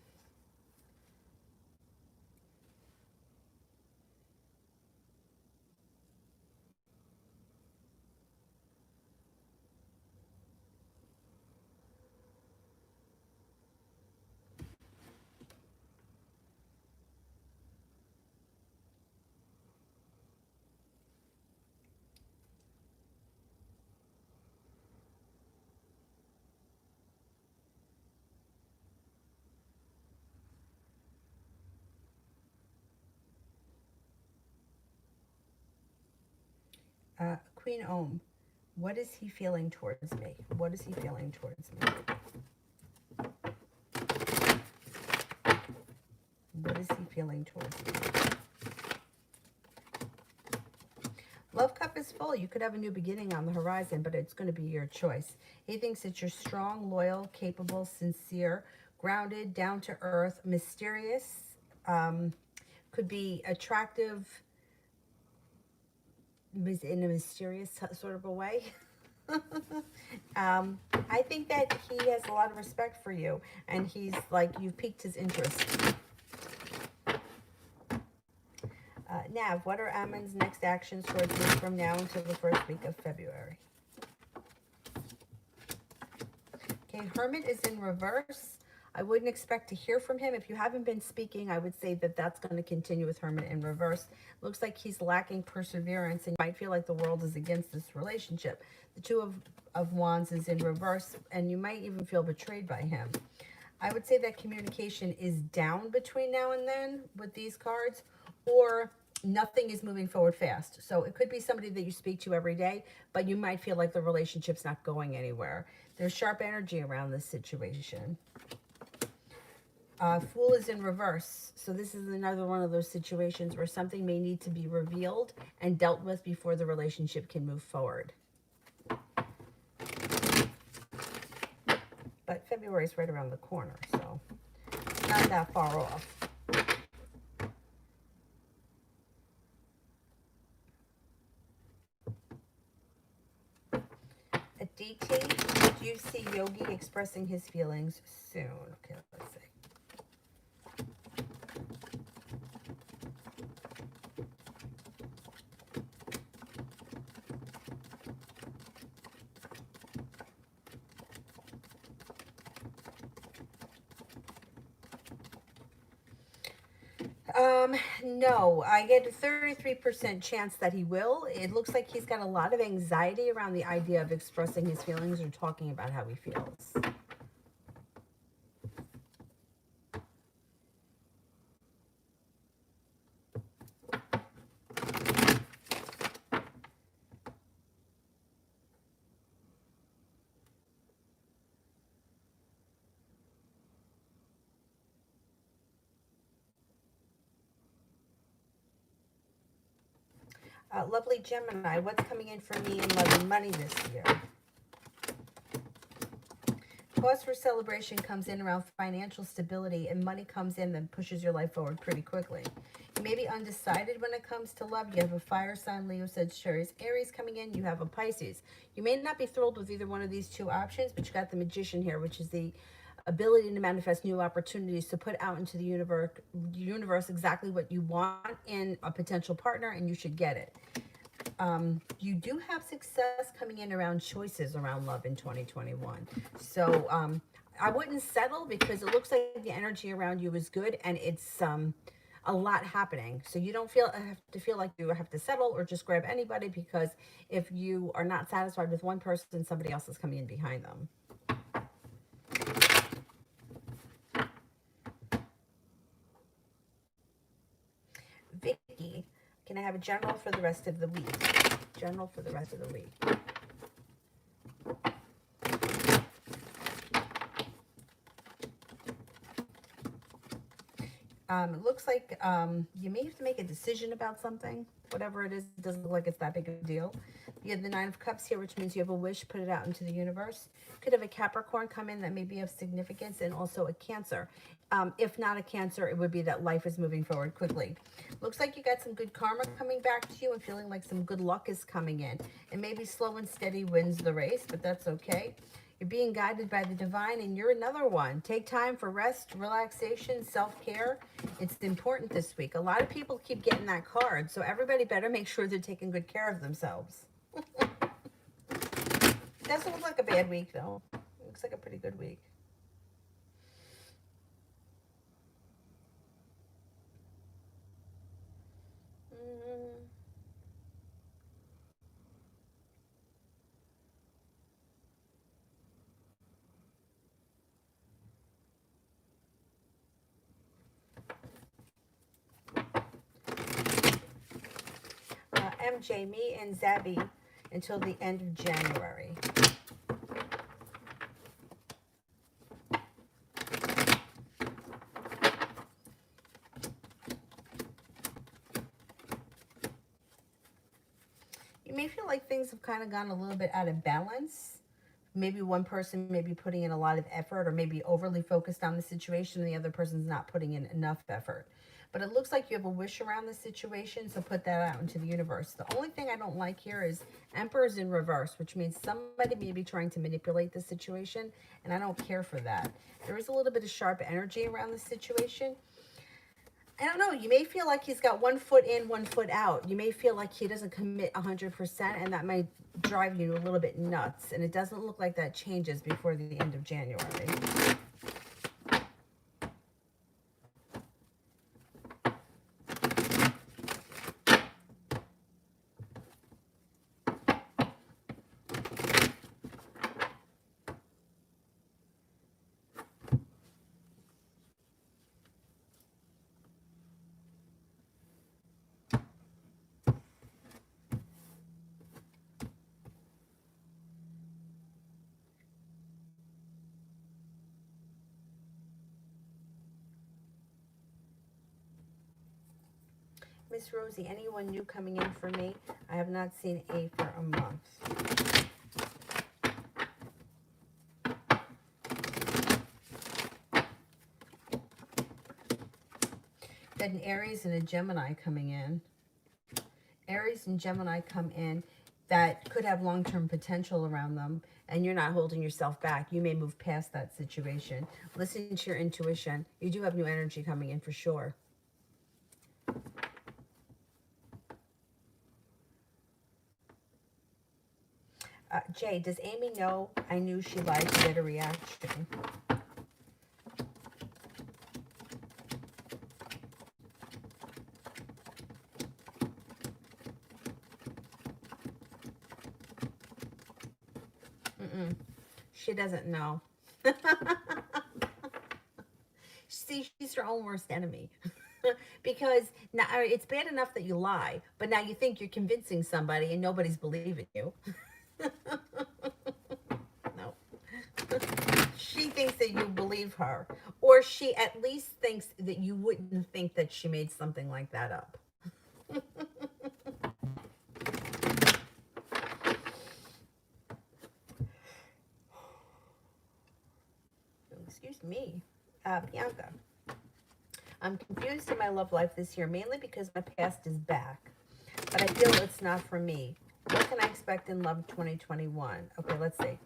Queen Ohm, what is he feeling towards me? What is he feeling towards me? What is he feeling towards me? Love cup is full. You could have a new beginning on the horizon, but it's going to be your choice. He thinks that you're strong, loyal, capable, sincere, grounded, down to earth, mysterious, could be attractive in a mysterious sort of a way. I think that he has a lot of respect for you, and he's like, you've piqued his interest. Nav, what are Amon's next actions towards me from now until the first week of February? Okay, Hermit is in reverse. I wouldn't expect to hear from him. If you haven't been speaking, I would say that that's going to continue with Hermit in reverse. Looks like he's lacking perseverance, and you might feel like the world is against this relationship. The Two of Wands is in reverse, and you might even feel betrayed by him. I would say that communication is down between now and then with these cards, or nothing is moving forward fast. So it could be somebody that you speak to every day, but you might feel like the relationship's not going anywhere. There's sharp energy around this situation. Fool is in reverse. So this is another one of those situations where something may need to be revealed and dealt with before the relationship can move forward. But February is right around the corner, so not that far off. DT, do you see Yogi expressing his feelings soon? Okay, let's see. No, I get a 33% chance that he will. It looks like he's got a lot of anxiety around the idea of expressing his feelings or talking about how he feels. Lovely Gemini, what's coming in for me in love and money this year? Cause for celebration comes in around financial stability, and money comes in that pushes your life forward pretty quickly. You may be undecided when it comes to love. You have a fire sign, Leo, Sagittarius, Aries coming in. You have a Pisces. You may not be thrilled with either one of these two options, but you got the Magician here, which is the ability to manifest new opportunities, to put out into the universe exactly what you want in a potential partner, and you should get it. You do have success coming in around choices around love in 2021. So I wouldn't settle, because it looks like the energy around you is good, and it's a lot happening. So you don't have to feel like you have to settle or just grab anybody, because if you are not satisfied with one person, somebody else is coming in behind them. Vicky, can I have a general for the rest of the week? General for the rest of the week. It looks like you may have to make a decision about something. Whatever it is, it doesn't look like it's that big of a deal. You have the Nine of Cups here, which means you have a wish, put it out into the universe. Could have a Capricorn come in that may be of significance, and also a Cancer. If not a Cancer, it would be that life is moving forward quickly. Looks like you got some good karma coming back to you, and feeling like some good luck is coming in. And maybe slow and steady wins the race, but that's okay. You're being guided by the divine, and you're another one. Take time for rest, relaxation, self-care. It's important this week. A lot of people keep getting that card, so everybody better make sure they're taking good care of themselves. Doesn't look like a bad week, though. It looks like a pretty good week. MJ, me and Zabby until the end of January. You may feel like things have kind of gone a little bit out of balance. Maybe one person may be putting in a lot of effort, or maybe overly focused on the situation, and the other person's not putting in enough effort. But it looks like you have a wish around the situation, so put that out into the universe. The only thing I don't like here is Emperor's in reverse, which means somebody may be trying to manipulate the situation, and I don't care for that. There is a little bit of sharp energy around the situation. I don't know. You may feel like he's got 1 foot in, 1 foot out. You may feel like he doesn't commit 100%, and that might drive you a little bit nuts. And it doesn't look like that changes before the end of January. Miss Rosie, anyone new coming in for me? I have not seen A for a month. Got an Aries and a Gemini coming in. Aries and Gemini come in that could have long-term potential around them, and you're not holding yourself back. You may move past that situation. Listen to your intuition. You do have new energy coming in for sure. Jay, does Amy know I knew she lied to get a reaction? She doesn't know. See, she's her own worst enemy. Because now it's bad enough that you lie, but now you think you're convincing somebody and nobody's believing you. No. She thinks that you believe her, or she at least thinks that you wouldn't think that she made something like that up. excuse me, Bianca. I'm confused in my love life this year, mainly because my past is back, but I feel it's not for me. What can I expect in love 2021? Okay, let's see.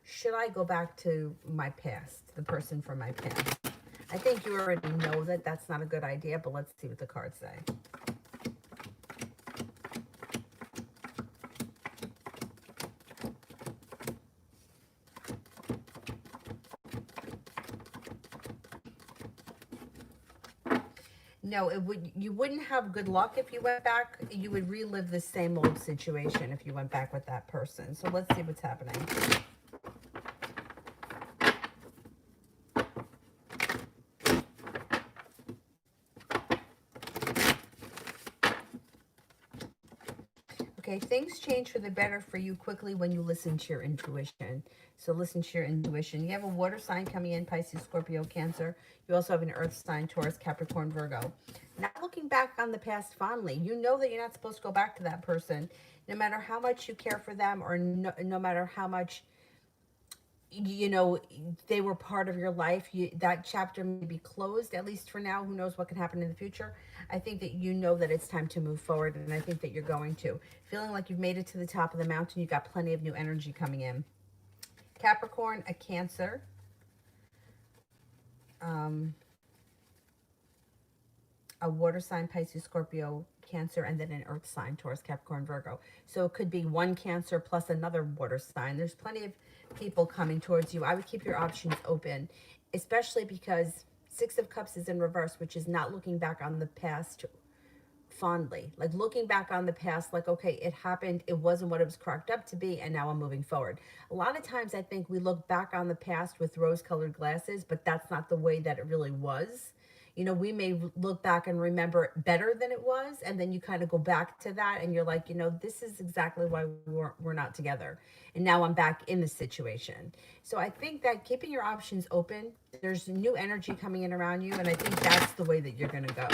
Should I go back to my past, the person from my past? I think you already know that that's not a good idea, but let's see what the cards say. No, you wouldn't have good luck if you went back. You would relive the same old situation if you went back with that person. So let's see what's happening. Okay, things change for the better for you quickly when you listen to your intuition. So listen to your intuition. You have a water sign coming in, Pisces, Scorpio, Cancer. You also have an earth sign, Taurus, Capricorn, Virgo. Not looking back on the past fondly. You know that you're not supposed to go back to that person, no matter how much you care for them, or no matter how much, you know, they were part of your life. That chapter may be closed, at least for now. Who knows what can happen in the future? I think that you know that it's time to move forward, and I think that you're going to. Feeling like you've made it to the top of the mountain. You've got plenty of new energy coming in. Capricorn, a Cancer. A water sign, Pisces, Scorpio, Cancer, and then an earth sign, Taurus, Capricorn, Virgo. So it could be one Cancer plus another water sign. There's plenty of people coming towards you. I would keep your options open, especially because Six of Cups is in reverse, which is not looking back on the past fondly. Like looking back on the past, like, okay, it happened, it wasn't what it was cracked up to be, and now I'm moving forward. A lot of times I think we look back on the past with rose-colored glasses, but that's not the way that it really was. You know, we may look back and remember it better than it was, and then you kind of go back to that, and you're like, you know, this is exactly why we're not together. And now I'm back in the situation. So I think that keeping your options open, there's new energy coming in around you, and I think that's the way that you're going to go.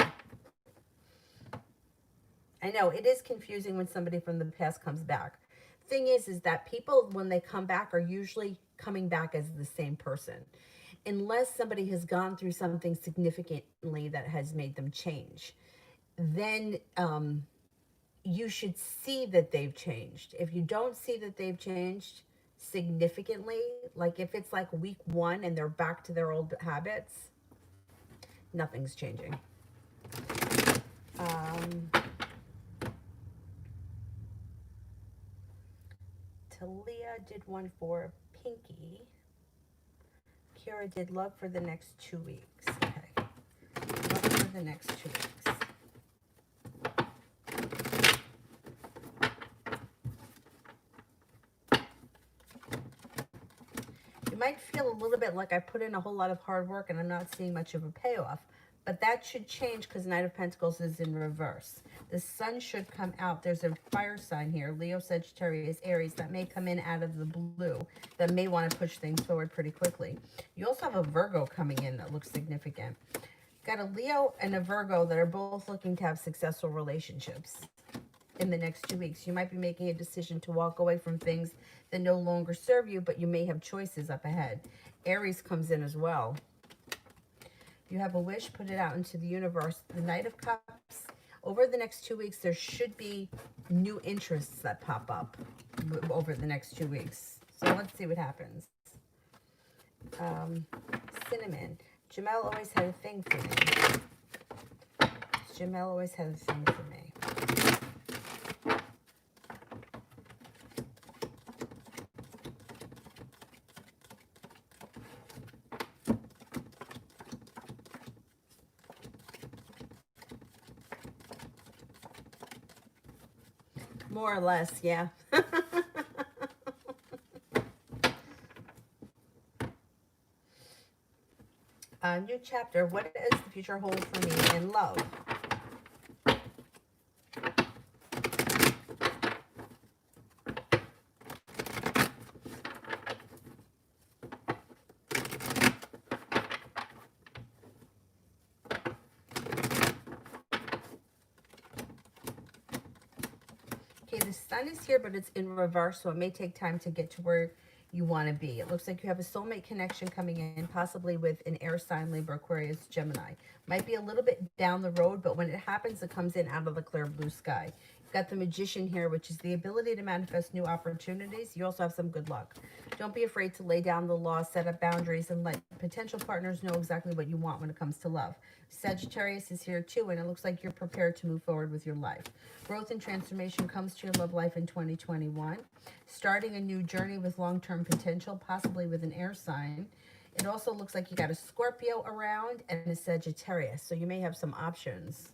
I know it is confusing when somebody from the past comes back. Thing is that people, when they come back, are usually coming back as the same person, unless somebody has gone through something significantly that has made them change. Then you should see that they've changed. If you don't see that they've changed significantly, like if it's like week one and they're back to their old habits, nothing's changing. Talia did one for Pinky. Kira did love for the next 2 weeks. Okay. Love for the next 2 weeks. You might feel a little bit like I put in a whole lot of hard work and I'm not seeing much of a payoff. But that should change because Knight of Pentacles is in reverse. The sun should come out. There's a fire sign here, Leo, Sagittarius, Aries, that may come in out of the blue, that may want to push things forward pretty quickly. You also have a Virgo coming in that looks significant. Got a Leo and a Virgo that are both looking to have successful relationships in the next 2 weeks. You might be making a decision to walk away from things that no longer serve you, but you may have choices up ahead. Aries comes in as well. You have a wish, put it out into the universe. The Knight of Cups. Over the next 2 weeks, there should be new interests that pop up over the next 2 weeks. So let's see what happens. Cinnamon. Jamel always had a thing for me. Jamel always had a thing for me. More or less, yeah. New chapter. What does the future hold for me in love? Okay, the sun is here, but it's in reverse, so it may take time to get to where you want to be. It looks like you have a soulmate connection coming in, possibly with an air sign, Libra, Aquarius, Gemini. Might be a little bit down the road, but when it happens, it comes in out of the clear blue sky. You've got the Magician here, which is the ability to manifest new opportunities. You also have some good luck. Don't be afraid to lay down the law, set up boundaries, and let potential partners know exactly what you want when it comes to love. Sagittarius is here too, and it looks like you're prepared to move forward with your life. Growth and transformation comes to your love life in 2021. Starting a new journey with long-term potential, possibly with an air sign. It also looks like you got a Scorpio around and a Sagittarius, so you may have some options.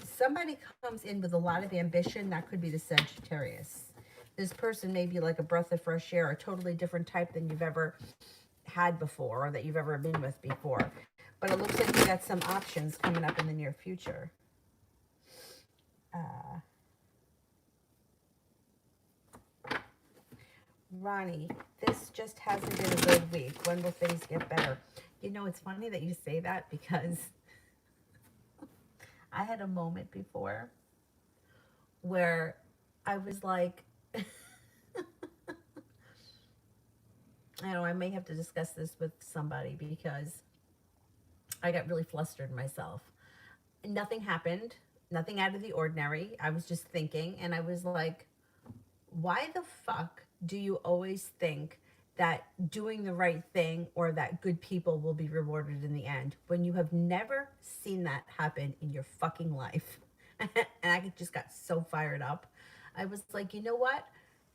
Somebody comes in with a lot of ambition. That could be the Sagittarius. This person may be like a breath of fresh air, a totally different type than you've ever had before or that you've ever been with before. But it looks like you got some options coming up in the near future. Ronnie, this just hasn't been a good week. When will things get better? You know, it's funny that you say that because I had a moment before where I was like, I know I may have to discuss this with somebody because I got really flustered myself. Nothing happened, nothing out of the ordinary. I was just thinking, and I was like, why the fuck do you always think that doing the right thing or that good people will be rewarded in the end when you have never seen that happen in your fucking life? And I just got so fired up. I was like, you know what?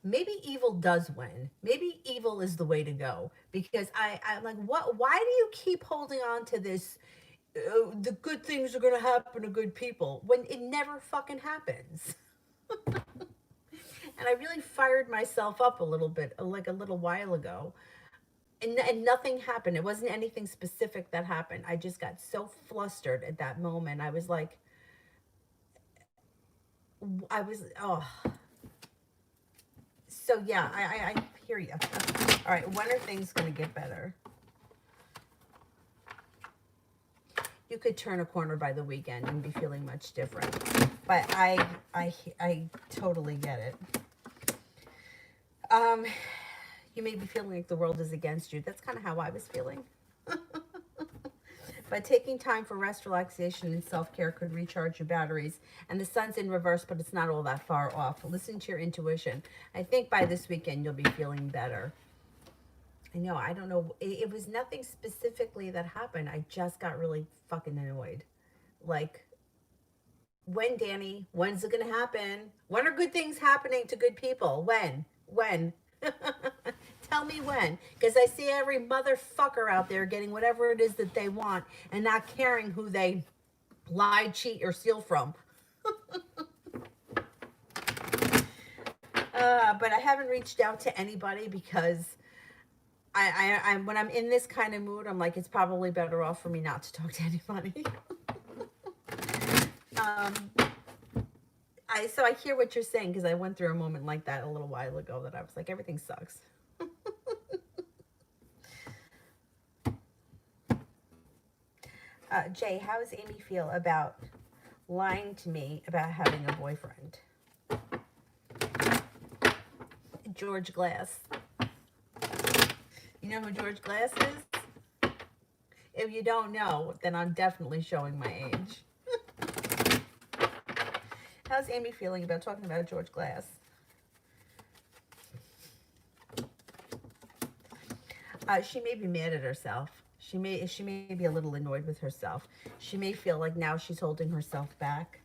Maybe evil does win. Maybe evil is the way to go, because I'm like, what? Why do you keep holding on to this? The good things are going to happen to good people when it never fucking happens. And I really fired myself up a little bit, like a little while ago. And nothing happened. It wasn't anything specific that happened. I just got so flustered at that moment. I was like, oh. So yeah, I hear you. All right, when are things going to get better? You could turn a corner by the weekend and be feeling much different. But I totally get it. You may be feeling like the world is against you. That's kind of how I was feeling. But taking time for rest, relaxation, and self-care could recharge your batteries. And the sun's in reverse, but it's not all that far off. Listen to your intuition. I think by this weekend, you'll be feeling better. I know, I don't know. It was nothing specifically that happened. I just got really fucking annoyed. Like, when, Danny? When's it going to happen? When are good things happening to good people? When? When? Tell me when. Because I see every motherfucker out there getting whatever it is that they want and not caring who they lie, cheat, or steal from. But I haven't reached out to anybody because I when I'm in this kind of mood, I'm like, it's probably better off for me not to talk to anybody. So I hear what you're saying, because I went through a moment like that a little while ago that I was like, everything sucks. Jay, how does Amy feel about lying to me about having a boyfriend? George Glass. You know who George Glass is? If you don't know, then I'm definitely showing my age. How's Amy feeling about talking about George Glass? She may be mad at herself. She may be a little annoyed with herself. She may feel like now she's holding herself back.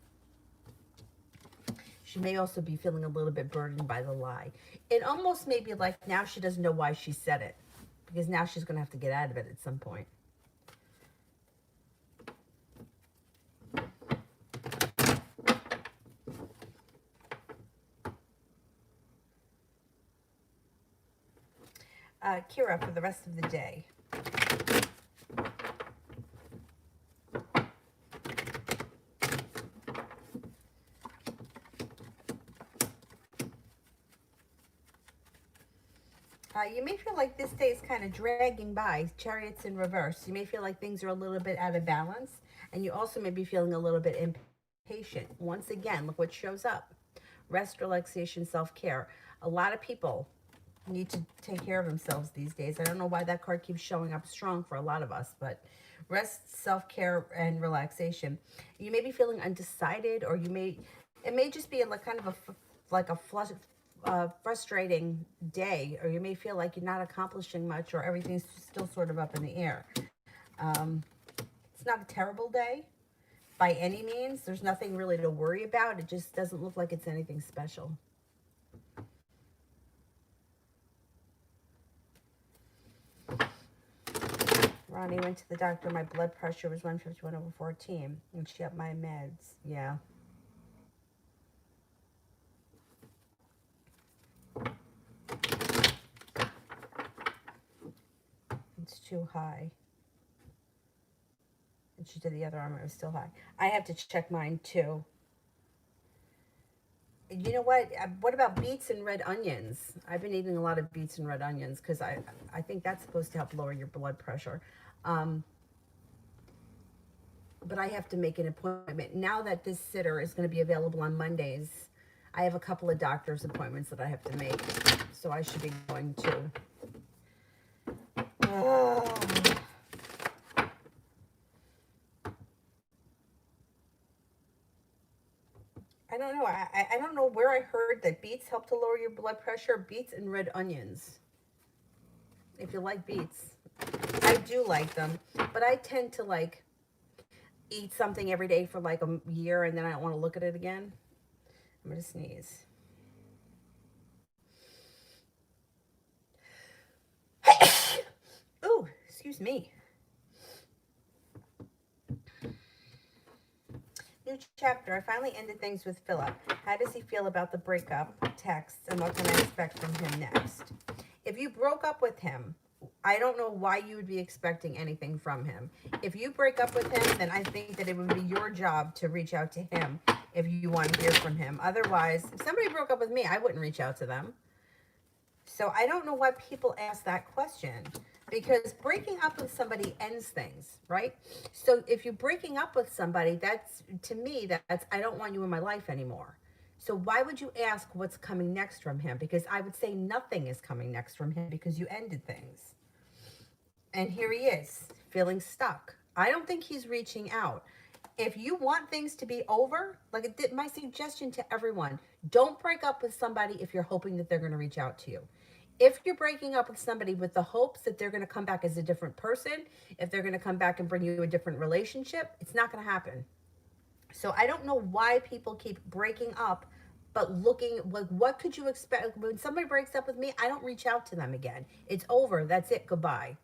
She may also be feeling a little bit burdened by the lie. It almost may be like now she doesn't know why she said it, because now she's going to have to get out of it at some point. Kira, for the rest of the day. You may feel like this day is kind of dragging by. Chariots in reverse. You may feel like things are a little bit out of balance. And you also may be feeling a little bit impatient. Once again, look what shows up. Rest, relaxation, self-care. A lot of people need to take care of themselves these days. I don't know why that card keeps showing up strong for a lot of us, but rest, self-care, and relaxation. You may be feeling undecided, or it may just be like kind of like a frustrating day, or you may feel like you're not accomplishing much, or everything's still sort of up in the air. Um, it's not a terrible day by any means. There's nothing really to worry about. It just doesn't look like it's anything special. Ronnie went to the doctor. My blood pressure was 151/14, and she upped my meds. Yeah. It's too high. And she did the other arm. It was still high. I have to check mine too. You know what? What about beets and red onions? I've been eating a lot of beets and red onions because I think that's supposed to help lower your blood pressure. Um, but I have to make an appointment. Now that this sitter is going to be available on Mondays, I have a couple of doctor's appointments that I have to make. So I should be going to. Oh. I don't know. I don't know where I heard that beets help to lower your blood pressure. Beets and red onions. If you like beets. I do like them. But I tend to like eat something every day for like a year and then I don't want to look at it again. I'm going to sneeze. Ooh, excuse me. New chapter. I finally ended things with Philip. How does he feel about the breakup, texts, and what can I expect from him next? If you broke up with him, I don't know why you would be expecting anything from him. If you break up with him, then I think that it would be your job to reach out to him if you want to hear from him. Otherwise, if somebody broke up with me, I wouldn't reach out to them. So I don't know why people ask that question, because breaking up with somebody ends things, right? So if you're breaking up with somebody, that's, to me, that's, I don't want you in my life anymore. So why would you ask what's coming next from him? Because I would say nothing is coming next from him because you ended things. And here he is, feeling stuck. I don't think he's reaching out. If you want things to be over, like my suggestion to everyone, don't break up with somebody if you're hoping that they're going to reach out to you. If you're breaking up with somebody with the hopes that they're going to come back as a different person, if they're going to come back and bring you a different relationship, it's not going to happen. So I don't know why people keep breaking up, but looking, like, what could you expect? When somebody breaks up with me, I don't reach out to them again. It's over. That's it. Goodbye.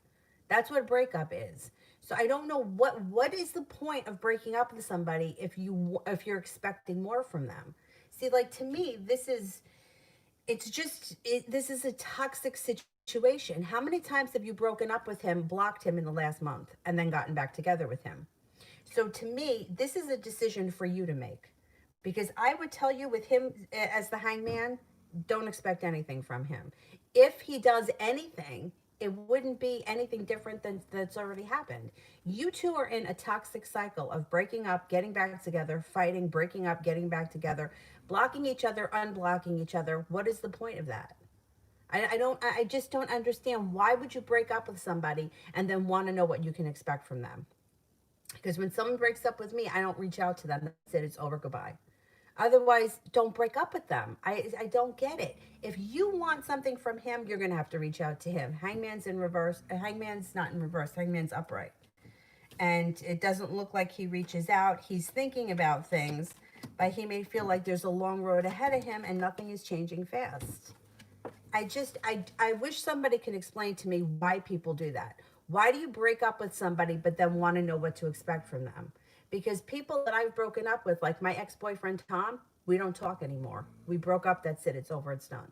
That's what a breakup is. So I don't know what is the point of breaking up with somebody if you're expecting more from them. See, like, to me, this is a toxic situation. How many times have you broken up with him, blocked him in the last month, and then gotten back together with him? So to me, this is a decision for you to make. Because I would tell you, with him as the hangman, don't expect anything from him. If he does anything, it wouldn't be anything different than that's already happened. You two are in a toxic cycle of breaking up, getting back together, fighting, breaking up, getting back together, blocking each other, unblocking each other. What is the point of that? I just don't understand. Why would you break up with somebody and then want to know what you can expect from them? Because when someone breaks up with me, I don't reach out to them. That's it. It's over. Goodbye. Otherwise, don't break up with them. I don't get it. If you want something from him, you're going to have to reach out to him. Hangman's in reverse. Hangman's not in reverse. Hangman's upright. And it doesn't look like he reaches out. He's thinking about things, but he may feel like there's a long road ahead of him and nothing is changing fast. I wish somebody can explain to me why people do that. Why do you break up with somebody but then want to know what to expect from them? Because people that I've broken up with, like my ex-boyfriend Tom, we don't talk anymore. We broke up, that's it, it's over, it's done.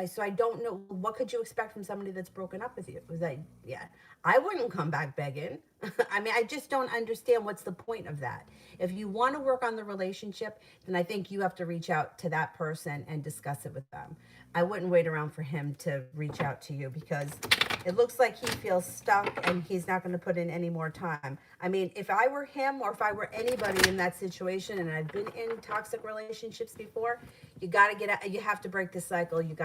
So I don't know, what could you expect from somebody that's broken up with you? Was that, yeah, I wouldn't come back begging. I mean, I just don't understand what's the point of that. If you want to work on the relationship, then I think you have to reach out to that person and discuss it with them. I wouldn't wait around for him to reach out to you, because it looks like he feels stuck and he's not going to put in any more time. I mean, if I were him, or if I were anybody in that situation, and I've been in toxic relationships before, you got to get out. You have to break the cycle. You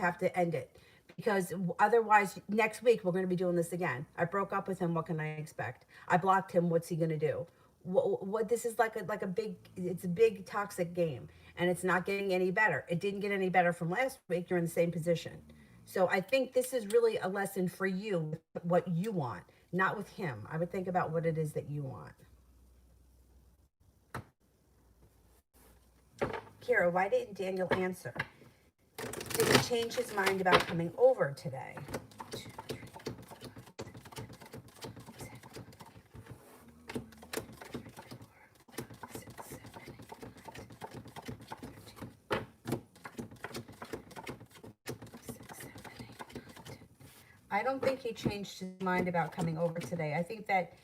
have to end it, because otherwise next week we're going to be doing this again. I broke up with him. What can I expect? I blocked him. What's he going to do? What this is like a big, it's a big toxic game, and it's not getting any better. It didn't get any better from last week. You're in the same position. So I think this is really a lesson for you, what you want, not with him. I would think about what it is that you want. Kira, why didn't Daniel answer? Did he change his mind about coming over today? I don't think he changed his mind about coming over today. I think that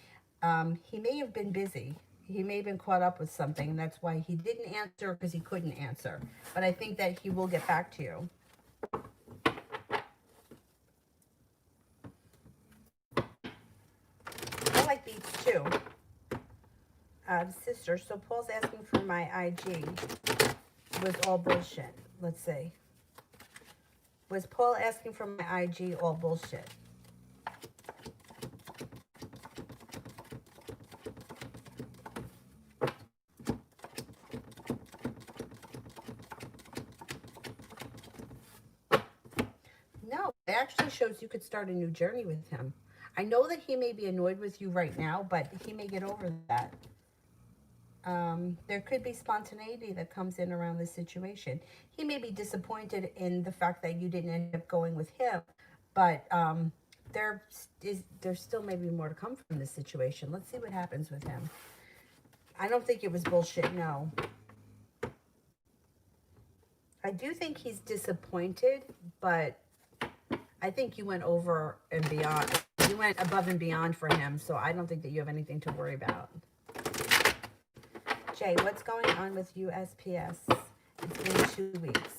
he may have been busy. He may have been caught up with something, and that's why he didn't answer, because he couldn't answer. But I think that he will get back to you. I like beets too. Sister, so Paul's asking for my IG. Was all bullshit. Let's see. Was Paul asking for my IG all bullshit? No, it actually shows you could start a new journey with him. I know that he may be annoyed with you right now, but he may get over that. There could be spontaneity that comes in around this situation. He may be disappointed in the fact that you didn't end up going with him, but there's still maybe more to come from this situation. Let's see what happens with him. I don't think it was bullshit, no. I do think he's disappointed, but I think you went over and beyond. You went above and beyond for him, so I don't think that you have anything to worry about. Jay, what's going on with USPS? It's been 2 weeks.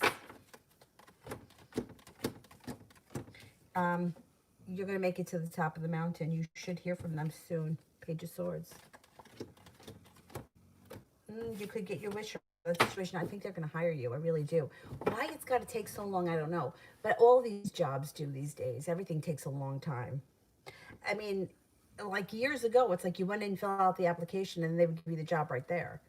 You're going to make it to the top of the mountain. You should hear from them soon. Page of Swords. You could get your wish. The situation, I think they're going to hire you. I really do. Why it's got to take so long, I don't know. But all these jobs do these days. Everything takes a long time. I mean, like years ago, it's like you went in and fill out the application and they would give you the job right there.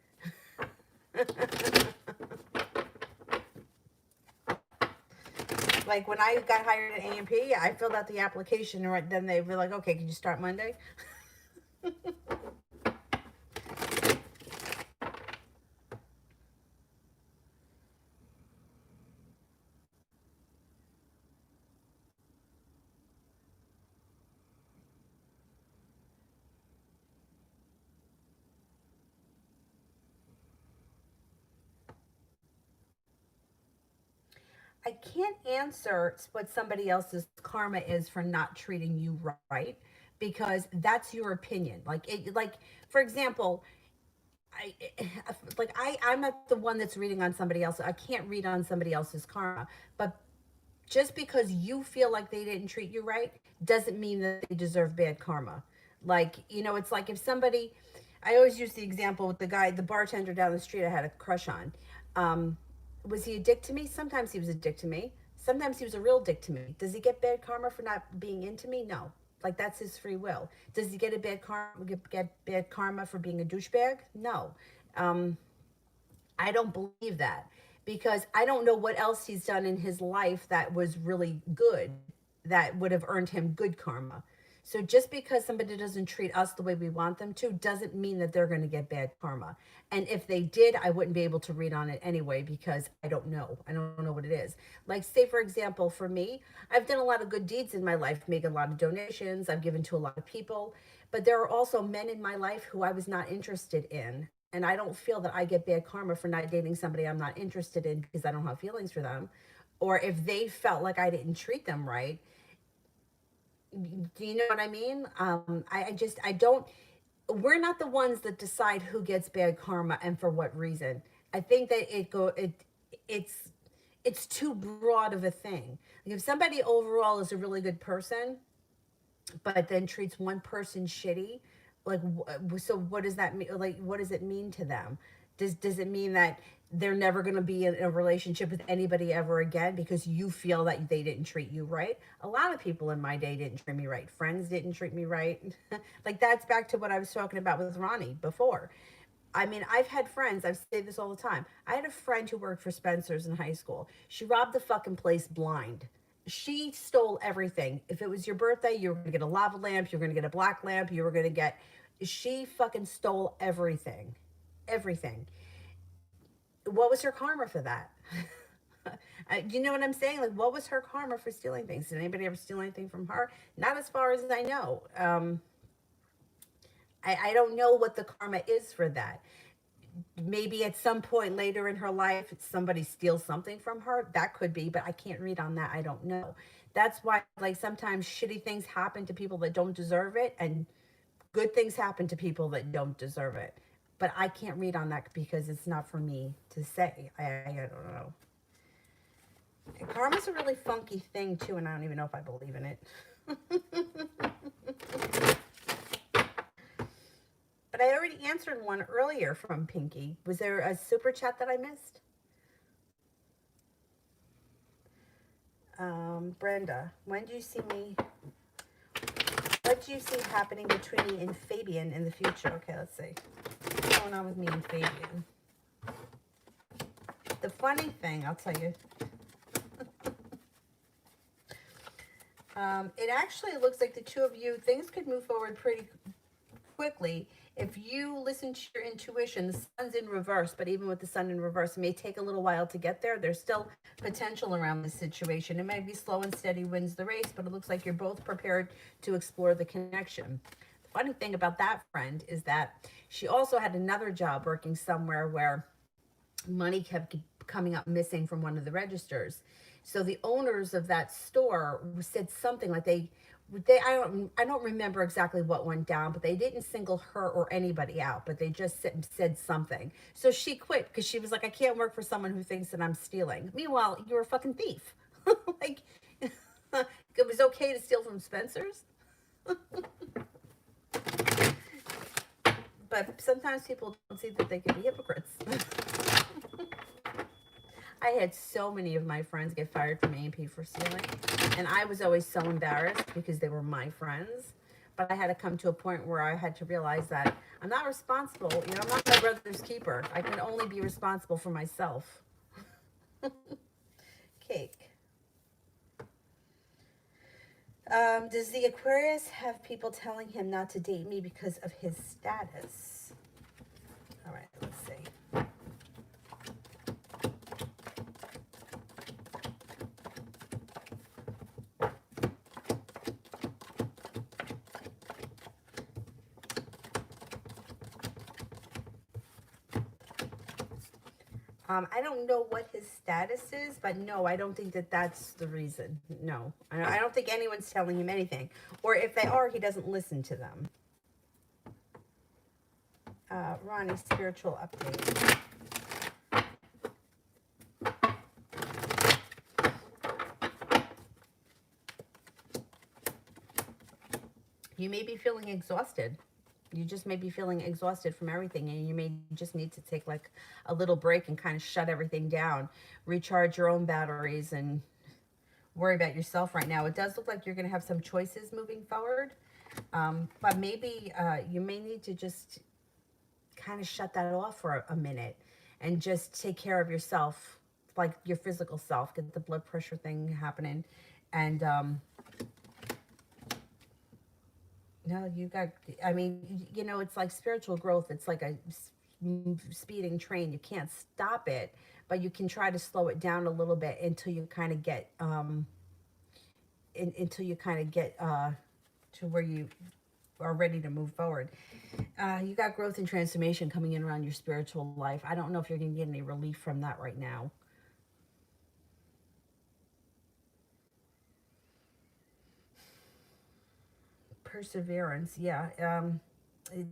Like when I got hired at AMP, I filled out the application and right then they were like, okay, can you start Monday? I can't answer what somebody else's karma is for not treating you right, because that's your opinion. Like for example, I'm not the one that's reading on somebody else. I can't read on somebody else's karma, but just because you feel like they didn't treat you right doesn't mean that they deserve bad karma. Like, it's like if somebody, I always use the example with the bartender down the street I had a crush on. Was he a dick to me? Sometimes he was a dick to me. Sometimes he was a real dick to me. Does he get bad karma for not being into me? No. Like, that's his free will. Does he get a get bad karma for being a douchebag? No. I don't believe that, because I don't know what else he's done in his life that was really good, that would have earned him good karma. So just because somebody doesn't treat us the way we want them to doesn't mean that they're going to get bad karma. And if they did, I wouldn't be able to read on it anyway, because I don't know. I don't know what it is. Like, say, for example, for me, I've done a lot of good deeds in my life, made a lot of donations. I've given to a lot of people. But there are also men in my life who I was not interested in. And I don't feel that I get bad karma for not dating somebody I'm not interested in because I don't have feelings for them. Or if they felt like I didn't treat them right. Do you know what I mean? I don't, we're not the ones that decide who gets bad karma and for what reason. I think that it's too broad of a thing. Like, if somebody overall is a really good person, but then treats one person shitty, like, so what does that mean? Like, what does it mean to them? Does it mean that they're never going to be in a relationship with anybody ever again because you feel that they didn't treat you right. A lot of people in my day didn't treat me right. Friends didn't treat me right. Like, that's back to what I was talking about with Ronnie before. I mean, I've had friends, I've said this all the time. I had a friend who worked for Spencer's in high school. She robbed the fucking place blind. She stole everything. If it was your birthday, you were going to get a lava lamp, you were going to get a black lamp, you were going to get. She fucking stole everything. Everything. What was her karma for that? You know what I'm saying? Like, what was her karma for stealing things? Did anybody ever steal anything from her? Not as far as I know. I don't know what the karma is for that. Maybe at some point later in her life, somebody steals something from her. That could be, but I can't read on that. I don't know. That's why, like, sometimes shitty things happen to people that don't deserve it, and good things happen to people that don't deserve it. But I can't read on that because it's not for me to say. I don't know. Karma's a really funky thing too, and I don't even know if I believe in it. But I already answered one earlier from Pinky. Was there a super chat that I missed? Brenda, when do you see me? What do you see happening between me and Fabian in the future? Okay, let's see. What's going on with me and Fabian? The funny thing, I'll tell you. It actually looks like the two of you, things could move forward pretty quickly if you listen to your intuition. The sun's in reverse, but even with the sun in reverse, it may take a little while to get there. There's still potential around this situation. It may be slow and steady wins the race, but it looks like you're both prepared to explore the connection. The funny thing about that friend is that she also had another job working somewhere where money kept coming up missing from one of the registers. So the owners of that store said something like they I don't remember exactly what went down, but they didn't single her or anybody out, but they just said something. So she quit because she was like, I can't work for someone who thinks that I'm stealing. Meanwhile, you're a fucking thief. Like, it was okay to steal from Spencer's. But sometimes people don't see that they can be hypocrites. I had so many of my friends get fired from A&P for stealing, and I was always so embarrassed because they were my friends. But I had to come to a point where I had to realize that I'm not responsible. You know, I'm not my brother's keeper. I can only be responsible for myself. Cake. Does the Aquarius have people telling him not to date me because of his status? All right, let's see. I don't know what his status is, but no, I don't think that that's the reason. No, I don't think anyone's telling him anything. Or if they are, he doesn't listen to them. Ronnie, spiritual update. You may be feeling exhausted. You just may be feeling exhausted from everything, and you may just need to take like a little break and kind of shut everything down, recharge your own batteries, and worry about yourself right now. It does look like you're going to have some choices moving forward, but maybe you may need to just kind of shut that off for a minute and just take care of yourself, like your physical self, get the blood pressure thing happening, and no, you got, I mean, you know, it's like spiritual growth. It's like a speeding train. You can't stop it, but you can try to slow it down a little bit until you kind of get, to where you are ready to move forward. You got growth and transformation coming in around your spiritual life. I don't know if you're going to get any relief from that right now. Perseverance, yeah.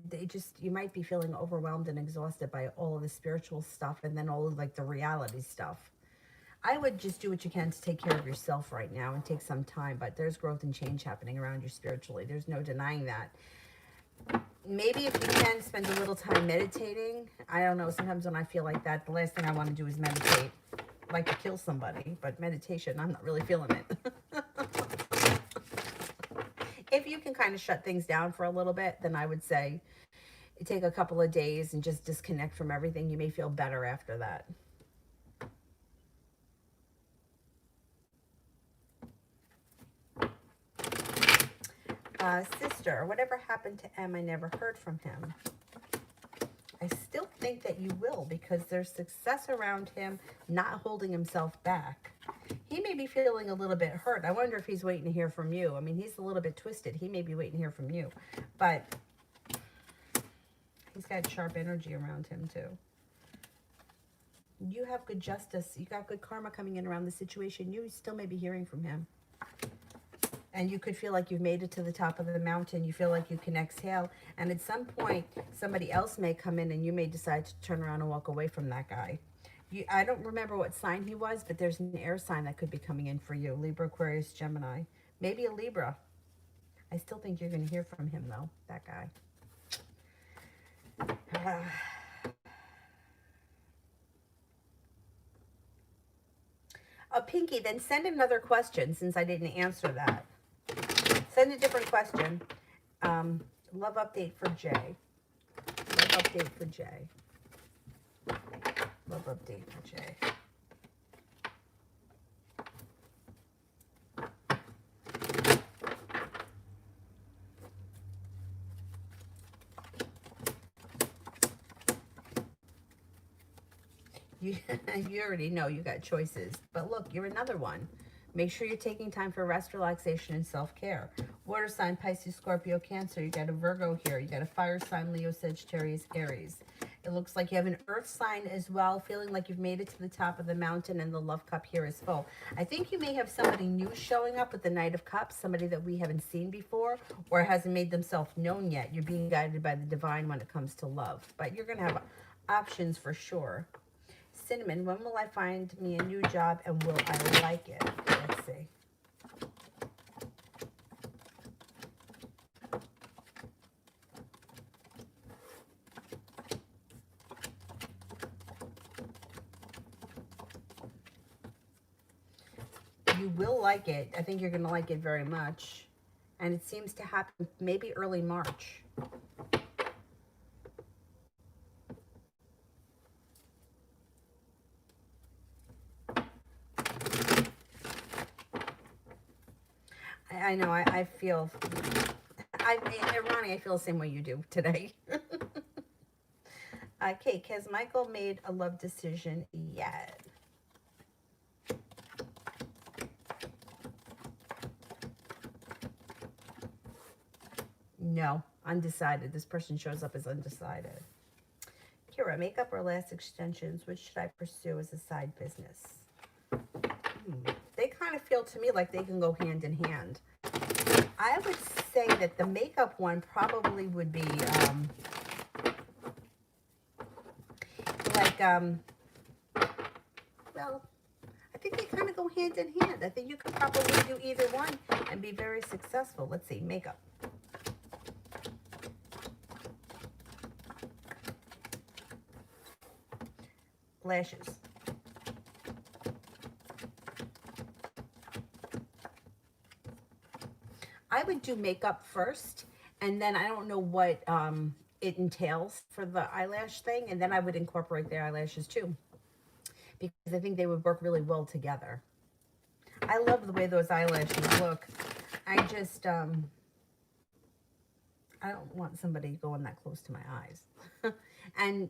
They just, you might be feeling overwhelmed and exhausted by all of the spiritual stuff and then all of like the reality stuff. I would just do what you can to take care of yourself right now and take some time, but there's growth and change happening around you spiritually. There's no denying that. Maybe if you can spend a little time meditating. I don't know. Sometimes when I feel like that, the last thing I want to do is meditate. I like to kill somebody, but meditation, I'm not really feeling it. If you can kind of shut things down for a little bit, then I would say take a couple of days and just disconnect from everything. You may feel better after that. Sister, whatever happened to M? I never heard from him. I still think that you will, because there's success around him, not holding himself back. He may be feeling a little bit hurt. I wonder if he's waiting to hear from you. I mean, he's a little bit twisted. He may be waiting to hear from you, but he's got sharp energy around him too. You have good justice. You got good karma coming in around the situation. You still may be hearing from him. And you could feel like you've made it to the top of the mountain. You feel like you can exhale. And at some point, somebody else may come in and you may decide to turn around and walk away from that guy. I don't remember what sign he was, but there's an air sign that could be coming in for you. Libra, Aquarius, Gemini. Maybe a Libra. I still think you're going to hear from him, though, that guy. Pinky, then send another question since I didn't answer that. Send a different question. Love update for Jay. Love update for Jay. Love update for Jay. You already know you got choices. But look, you're another one. Make sure you're taking time for rest, relaxation, and self-care. Water sign, Pisces, Scorpio, Cancer. You got a Virgo here. You got a fire sign, Leo, Sagittarius, Aries. It looks like you have an earth sign as well, feeling like you've made it to the top of the mountain and the love cup here is full. I think you may have somebody new showing up with the Knight of Cups, somebody that we haven't seen before or hasn't made themselves known yet. You're being guided by the divine when it comes to love, but you're going to have options for sure. Cinnamon, when will I find me a new job and will I like it? Let's see. You will like it. I think you're going to like it very much. And it seems to happen maybe early March. I know, I feel, Ronnie, I feel the same way you do today. Kate, has Michael made a love decision yet? No, undecided. This person shows up as undecided. Kira, makeup or lash extensions, which should I pursue as a side business? They kind of feel to me like they can go hand in hand. I would say that the makeup one probably would be well, I think they kind of go hand in hand. I think you could probably do either one and be very successful. Let's see, makeup. Lashes. I would do makeup first, and then I don't know what it entails for the eyelash thing, and then I would incorporate the eyelashes too, because I think they would work really well together. I love the way those eyelashes look. I just, I don't want somebody going that close to my eyes. And,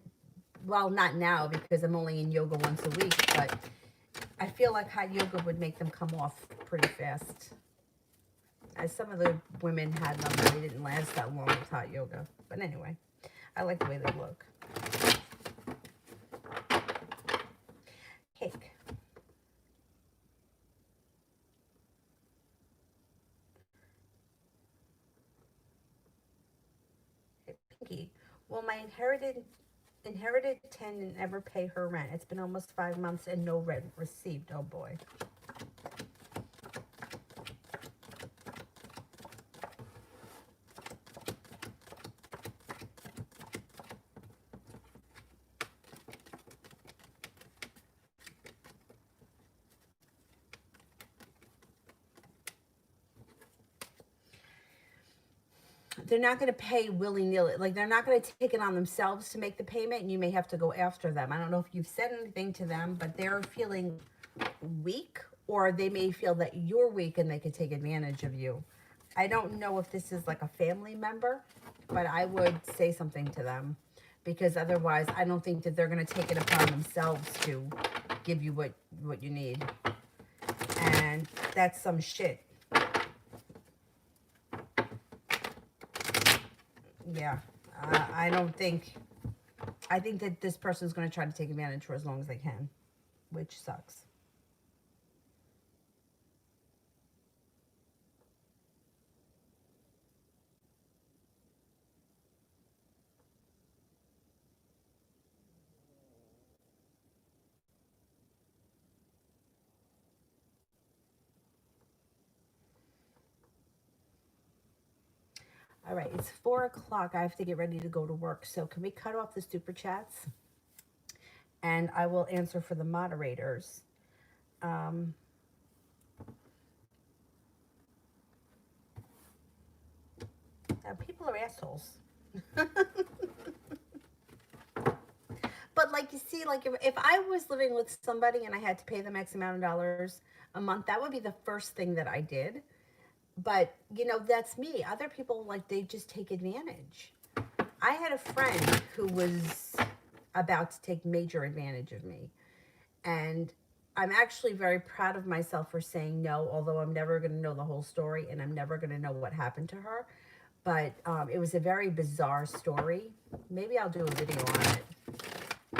well, not now because I'm only in yoga once a week, but I feel like hot yoga would make them come off pretty fast. As some of the women had them, but they didn't last that long with hot yoga. But anyway, I like the way they look. Cake. Pinky. Will my inherited tenant ever pay her rent? It's been almost 5 months and no rent received. Oh boy. they're not going to pay willy-nilly. Like, they're not going to take it on themselves to make the payment, and you may have to go after them. I don't know if you've said anything to them, but they're feeling weak, or they may feel that you're weak and they could take advantage of you. I don't know if this is like a family member, but I would say something to them, because otherwise I don't think that they're going to take it upon themselves to give you what you need. And that's some shit. Yeah, I don't think, I think that this person is going to try to take advantage for as long as they can, which sucks. All right, it's 4 o'clock. I have to get ready to go to work. So can we cut off the super chats? And I will answer for the moderators. People are assholes. But like, you see, like if I was living with somebody and I had to pay them X amount of dollars a month, that would be the first thing that I did. But, you know, that's me. Other people, like, they just take advantage. I had a friend who was about to take major advantage of me. And I'm actually very proud of myself for saying no, although I'm never going to know the whole story and I'm never going to know what happened to her. But it was a very bizarre story. Maybe I'll do a video on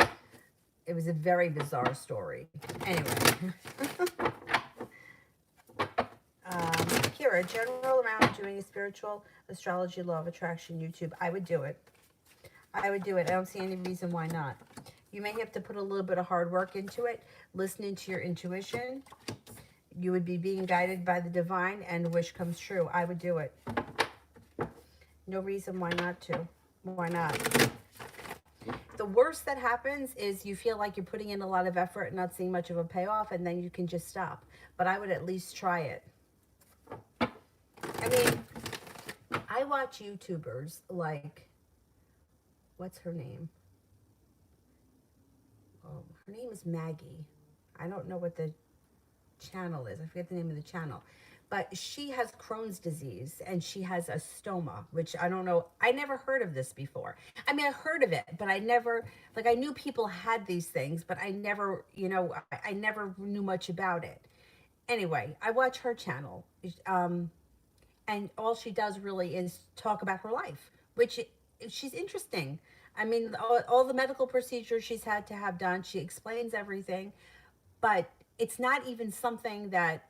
it. It was a very bizarre story. Anyway. Kira, general around doing a spiritual astrology, law of attraction, YouTube. I would do it. I would do it. I don't see any reason why not. You may have to put a little bit of hard work into it, listening to your intuition. You would be being guided by the divine, and wish comes true. I would do it. No reason why not to. Why not? The worst that happens is you feel like you're putting in a lot of effort and not seeing much of a payoff, and then you can just stop. But I would at least try it. I mean, I watch YouTubers like, what's her name? Oh, her name is Maggie. I don't know what the channel is. I forget the name of the channel. But she has Crohn's disease and she has a stoma, which I don't know. I never heard of this before. I mean, I heard of it, but I never, like, I knew people had these things, but I never, you know, I never knew much about it. Anyway, I watch her channel. And all she does really is talk about her life, which she's interesting. I mean, all the medical procedures she's had to have done, she explains everything, but it's not even something that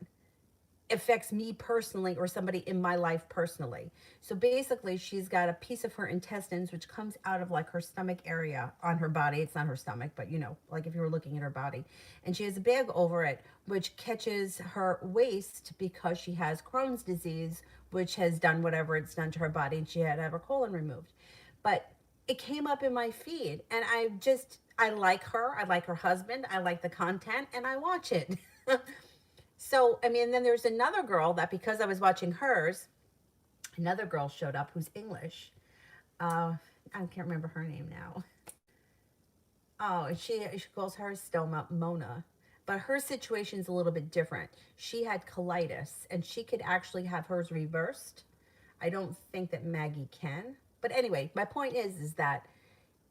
affects me personally or somebody in my life personally. So basically, she's got a piece of her intestines which comes out of like her stomach area on her body. It's not her stomach, but you know, like if you were looking at her body. And she has a bag over it which catches her waste because she has Crohn's disease, which has done whatever it's done to her body, and she had to have her colon removed. But it came up in my feed, and I like her. I like her husband. I like the content, and I watch it. So, I mean, then there's another girl that, because I was watching hers, another girl showed up who's English. I can't remember her name now. Oh, she calls her Stoma Mona. But her situation's a little bit different. She had colitis, and she could actually have hers reversed. I don't think that Maggie can. But anyway, my point is that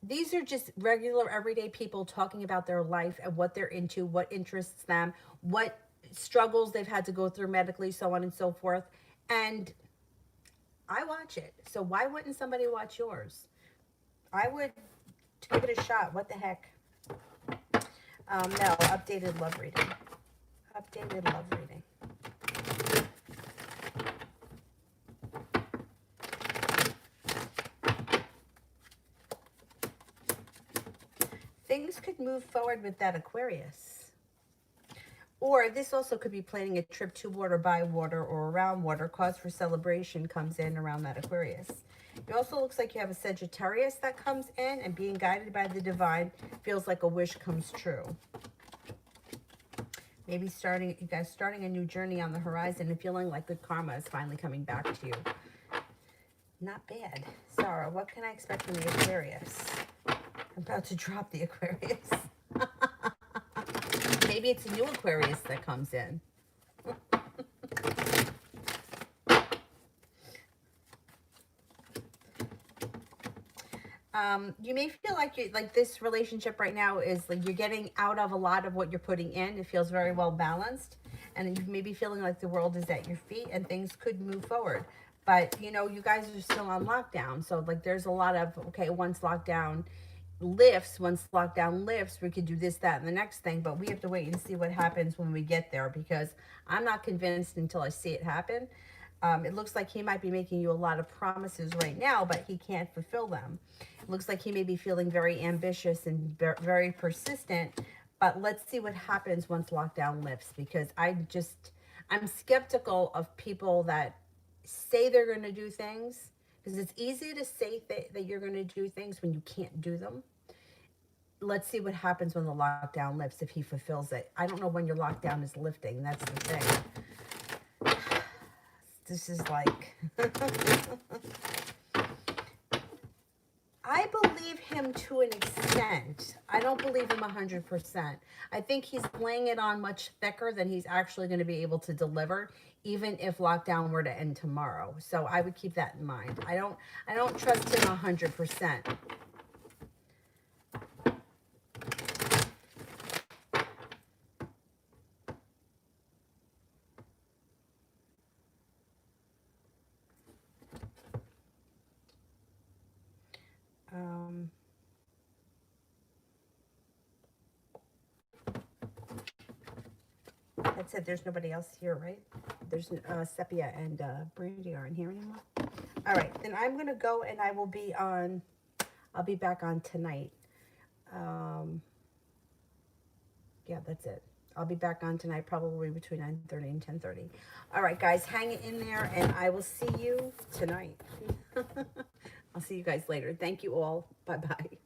these are just regular, everyday people talking about their life and what they're into, what interests them, what struggles they've had to go through medically, so on and so forth. And I watch it. So why wouldn't somebody watch yours? I would give it a shot. What the heck? No, updated love reading. Updated love reading. Things could move forward with that Aquarius. Or this also could be planning a trip to water, by water, or around water. Cause for celebration comes in around that Aquarius. It also looks like you have a Sagittarius that comes in, and being guided by the divine feels like a wish comes true. Maybe you guys starting a new journey on the horizon and feeling like good karma is finally coming back to you. Not bad. Sarah, what can I expect from the Aquarius? I'm about to drop the Aquarius. Maybe it's a new Aquarius that comes in. You may feel like this relationship right now is like you're getting out of a lot of what you're putting in. It feels very well balanced, and you may be feeling like the world is at your feet and things could move forward. But you know, you guys are still on lockdown, so like there's a lot of okay. Once lockdown lifts, we could do this, that, and the next thing. But we have to wait and see what happens when we get there because I'm not convinced until I see it happen. It looks like he might be making you a lot of promises right now, but he can't fulfill them. It looks like he may be feeling very ambitious and very persistent, but let's see what happens once lockdown lifts because I'm skeptical of people that say they're going to do things because it's easy to say that you're going to do things when you can't do them. Let's see what happens when the lockdown lifts if he fulfills it. I don't know when your lockdown is lifting. That's the thing. This is like, I believe him to an extent. I don't believe him 100%. I think he's laying it on much thicker than he's actually going to be able to deliver, even if lockdown were to end tomorrow. So I would keep that in mind. I don't trust him 100%. That's it. There's nobody else here, right? There's Sepia and Brandy aren't here anymore. All right, then I'm gonna go and I will be on. I'll be back on tonight. Yeah, that's it. I'll be back on tonight, probably between 9:30 and 10:30. All right, guys, hang it in there, and I will see you tonight. I'll see you guys later. Thank you all. Bye bye.